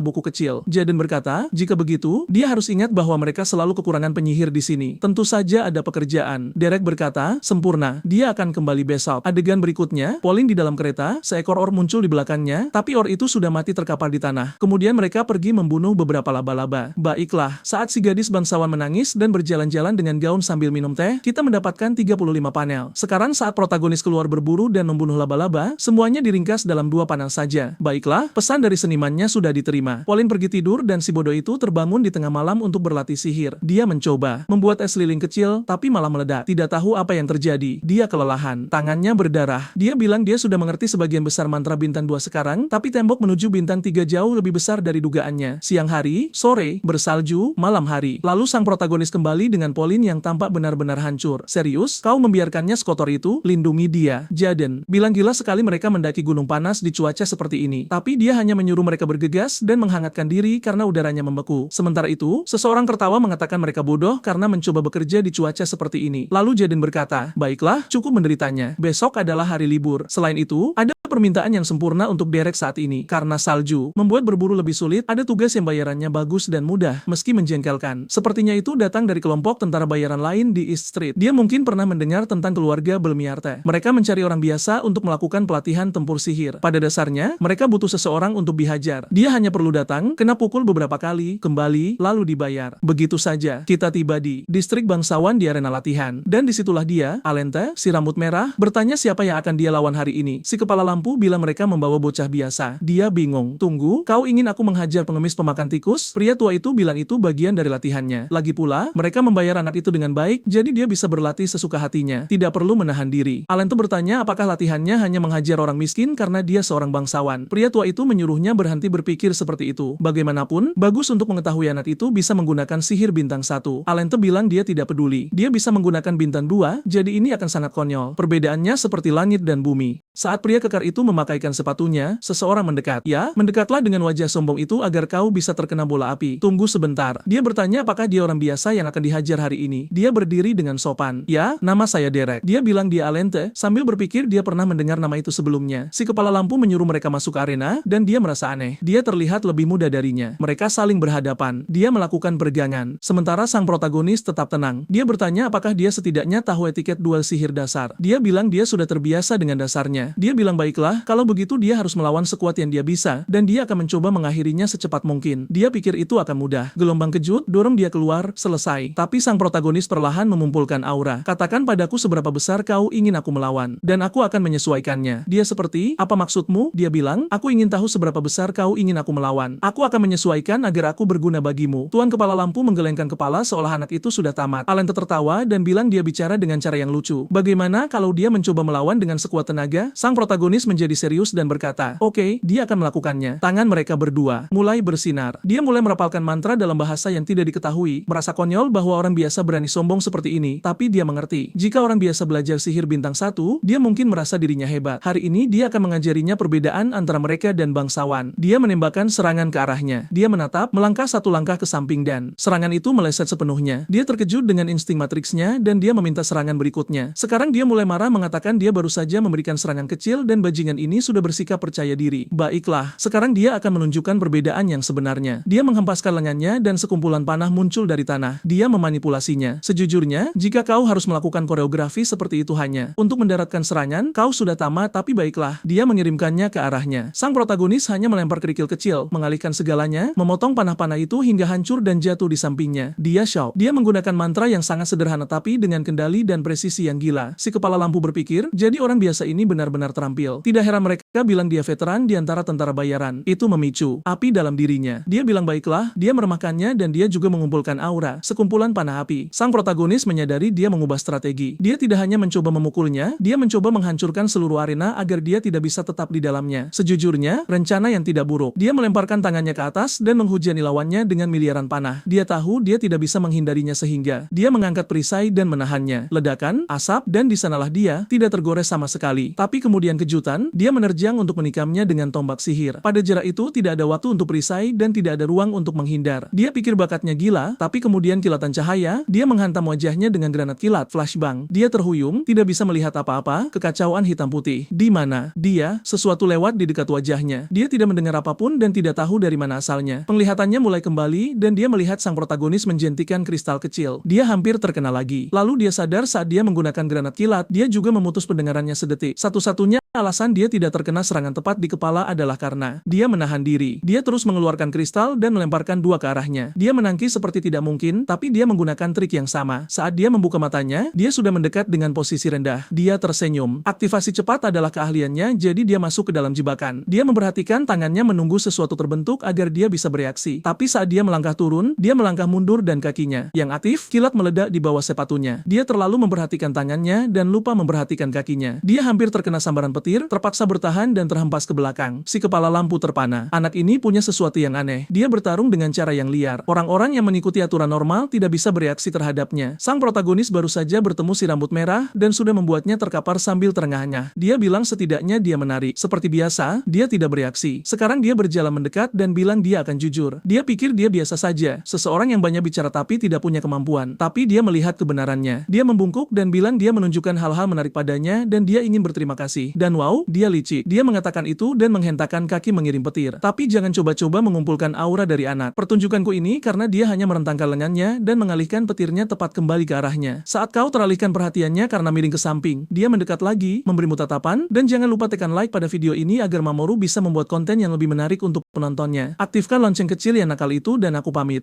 buku kecil. Jaden berkata, jika begitu, dia harus ingat bahwa mereka selalu kekurangan penyihir di sini. Tentu saja ada pekerjaan. Derek berkata, sempurna. Dia akan kembali besok. Adegan berikutnya, Pauline di dalam kereta, seekor or muncul di belakangnya, tapi or itu sudah mati terkapar di tanah. Kemudian mereka pergi membunuh beberapa laba-laba. Baiklah, saat si gadis bangsawan menangis dan berjalan-jalan dengan gaun sambil minum teh, kita mendapatkan 35 panel. Sekarang saat protagonis keluar berburu dan membunuh laba-laba, semuanya diringkas dalam 2 panel saja. Baiklah, pesan dari senimannya sudah diterima. Pauline pergi tidur dan si bodoh itu terbangun di tengah malam untuk berlatih sihir. Dia mencoba membuat es lilin kecil, tapi malah meledak. Tidak tahu apa yang terjadi. Dia kelelahan. Tangannya berdarah. Dia bilang dia sudah mengerti sebagian besar mantra bintang 2 sekarang, tapi tembok menuju bintang 3 jauh lebih besar dari dugaannya. Siang hari, sore, bersalju, malam hari. Lalu sang protagonis kembali dengan Pauline yang tampak benar-benar hancur. Serius? Kau membiarkannya sekotor itu? Lindungi dia. Jaden bilang gila sekali mereka mendaki gunung panas di cuaca seperti ini. Tapi dia hanya menyuruh mereka bergegas dan menghangatkan diri karena udaranya membeku. Sementara itu, seseorang tertawa mengatakan mereka bodoh karena mencoba bekerja di cuaca seperti ini. Lalu Jaden berkata, baiklah, cukup menderitanya. Besok adalah hari libur. Selain itu, ada permintaan yang sempurna untuk Derek saat ini. Karena salju membuat berburu lebih sulit, ada tugas yang bayarannya bagus dan mudah, meski menjengkelkan. Sepertinya itu datang dari kelompok tentara bayaran lain di East Street. Dia mungkin pernah mendengar tentang keluarga Belmiarte. Mereka mencari orang biasa untuk melakukan pelatihan tempur sihir. Pada dasarnya, mereka butuh seseorang untuk dihajar. Dia hanya perlu datang, kena pukul beberapa kali, kembali, lalu dibayar. Begitu saja, kita tiba di distrik bangsawan di arena latihan. Dan disitulah dia, Alente, si rambut merah, bertanya siapa yang akan dia lawan hari ini. Si kepala lampu bilang mereka membawa bocah biasa. Dia bingung. Tunggu, kau ingin aku menghajar pengemis pemakan tikus? Pria tua itu bilang itu bagian dari latihannya. Lagi pula, mereka membayar anak itu dengan baik, jadi dia bisa berlatih sesuka hatinya. Tidak perlu menahan diri. Alente bertanya apakah latihannya hanya menghajar orang miskin karena dia seorang bangsawan. Pria tua itu menyuruhnya berhenti berpikir seperti itu. Bagaimanapun, bagus untuk mengetahui anak itu bisa menggunakan sihir bintang 1. Alente bilang dia tidak peduli. Dia bisa menggunakan bintang 2, jadi ini akan sangat konyol. Perbedaannya seperti langit dan bumi. Saat pria kekar itu memakaikan sepatunya, seseorang mendekat. Ya, mendekatlah dengan wajah sombong itu agar kau bisa terkena bola api. Tunggu sebentar. Dia bertanya apakah dia orang biasa yang akan dihajar hari ini. Dia berdiri dengan sopan. Ya, nama saya Derek. Dia bilang dia Alente, sambil berpikir dia pernah mendengar nama itu sebelumnya. Si kepala lampu menyuruh mereka masuk ke arena, dan dia merasa aneh. Dia terlihat lebih muda darinya. Mereka saling berhadapan. Dia melakukan peregangan. Sementara sang protagonis tetap tenang. Dia bertanya apakah dia setidaknya tahu etiket duel sihir dasar. Dia bilang dia sudah terbiasa dengan dasarnya. Dia bilang baiklah, kalau begitu dia harus melawan sekuat yang dia bisa, dan dia akan mencoba mengakhirinya secepat mungkin. Dia pikir itu akan mudah. Gelombang kejut, dorong dia keluar, selesai. Tapi sang protagonis perlahan mengumpulkan aura. Katakan padaku seberapa besar kau ingin aku melawan, dan aku akan menyesuaikannya. Dia seperti, apa maksudmu? Dia bilang, aku ingin tahu seberapa besar kau ingin aku melawan. Aku akan menyesuaikan agar aku berguna bagimu. Tuan kepala lampu menggelengkan kepala seolah anak itu sudah tamat. Alente tertawa dan bilang dia bicara dengan cara yang lucu. Bagaimana kalau dia mencoba melawan dengan sekuat tenaga? Sang protagonis menjadi serius dan berkata, oke, dia akan melakukannya. Tangan mereka berdua mulai bersinar. Dia mulai merapalkan mantra dalam bahasa yang tidak diketahui, merasa konyol bahwa orang biasa berani sombong seperti ini, tapi dia mengerti. Jika orang biasa belajar sihir bintang 1, dia mungkin merasa dirinya hebat. Hari ini dia akan mengajarinya perbedaan antara mereka dan bangsawan. Dia menembakkan serangan ke arahnya. Dia menatap, melangkah satu langkah ke samping dan serangan itu meleset sepenuhnya. Dia terkejut dengan insting matriksnya dan dia meminta serangan berikutnya. Sekarang dia mulai marah mengatakan dia baru saja memberikan serangan kecil dan bajingan ini sudah bersikap percaya diri. Baiklah, sekarang dia akan menunjukkan perbedaan yang sebenarnya. Dia menghempaskan lengannya dan sekumpulan panah muncul dari tanah. Dia memanipulasinya. Sejujurnya, jika kau harus melakukan koreografi seperti itu hanya untuk mendaratkan serangan, kau sudah tamat, tapi baiklah. Dia mengirimkannya ke arahnya. Sang protagonis hanya melempar kerikil kecil, mengalihkan segalanya, memotong panah-panah itu hingga hancur dan jatuh di sampingnya. Dia shock. Dia menggunakan mantra yang sangat sederhana tapi dengan kendali dan presisi yang gila. Si kepala lampu berpikir, jadi orang biasa ini benar-benar terampil. Tidak heran mereka bilang dia veteran di antara tentara bayaran. Itu memicu api dalam dirinya. Dia bilang baiklah, dia meremahkannya dan dia juga mengumpulkan aura, sekumpulan panah api. Sang protagonis menyadari dia mengubah strategi. Dia tidak hanya mencoba memukulnya, dia mencoba menghancurkan seluruh arena agar dia tidak bisa tetap di dalamnya. Sejujurnya, rencana yang tidak buruk. Dia melemparkan tangannya ke atas dan menghujani lawannya dengan miliaran panah. Dia tahu dia tidak bisa menghindarinya sehingga dia mengangkat perisai dan menahannya. Ledakan, asap, dan di sanalah dia tidak tergores sama sekali. Tapi kemudian kejutan, dia menerjang untuk menikamnya dengan tombak sihir. Pada jarak itu tidak ada waktu untuk perisai dan tidak ada ruang untuk menghindar. Dia pikir bakatnya gila, tapi kemudian kilatan cahaya, dia menghantam wajahnya dengan granat kilat flashbang. Dia terhuyung, tidak bisa melihat apa-apa, kekacauan hitam putih. Di mana? Dia, sesuatu lewat di dekat wajahnya. Dia tidak mendengar apapun dan tidak tahu dari mana asalnya. Penglihatannya mulai kembali dan dia melihat sang protagonis menjentikan kristal kecil. Dia hampir terkena lagi. Lalu dia sadar saat dia menggunakan granat kilat, dia juga memutus pendengarannya sedetik. Satu-satunya alasan dia tidak terkena serangan tepat di kepala adalah karena dia menahan diri. Dia terus mengeluarkan kristal dan melemparkan dua ke arahnya. Dia menangkis seperti tidak mungkin, tapi dia menggunakan trik yang sama. Saat dia membuka matanya, dia sudah mendekat dengan posisi rendah. Dia tersenyum. Aktivasi cepat adalah keahliannya, jadi dia masuk ke dalam jebakan. Dia memperhatikan tangannya menunggu sesuatu terbentuk agar dia bisa bereaksi. Tapi saat dia melangkah turun, dia melangkah mundur dan kakinya yang aktif, kilat meledak di bawah sepatunya. Dia terlalu memperhatikan tangannya dan lupa memperhatikan kakinya. Dia hampir terkena sambaran petir, terpaksa bertahan dan terhempas ke belakang. Si kepala lampu terpana. Anak ini punya sesuatu yang aneh. Dia bertarung dengan cara yang liar. Orang-orang yang mengikuti aturan normal tidak bisa bereaksi terhadapnya. Sang protagonis baru saja bertemu si rambut merah dan sudah membuatnya terkapar sambil terengah-engah. Dia bilang setidaknya dia menari. Seperti biasa, dia tidak bereaksi. Sekarang dia berjalan mendekat dan bilang dia akan jujur. Dia pikir dia biasa saja. Seseorang yang banyak bicara tapi tidak punya kemampuan. Tapi dia melihat kebenarannya. Dia membungkuk dan bilang dia menunjukkan hal-hal menarik padanya dan dia ingin berterima kasih. Dan wow, dia licik. Dia mengatakan itu dan menghentakkan kaki mengirim petir. Tapi jangan coba-coba mengumpulkan aura dari anak. Pertunjukanku ini karena dia hanya merentangkan lengannya dan mengalihkan petirnya tepat kembali ke arahnya. Saat kau teralihkan perhatiannya karena miring ke samping, dia mendekat lagi, memberimu tatapan, dan jangan lupa tekan like pada video ini agar Mamoru bisa membuat konten yang lebih menarik untuk penontonnya. Aktifkan lonceng kecil yang nakal itu dan aku pamit.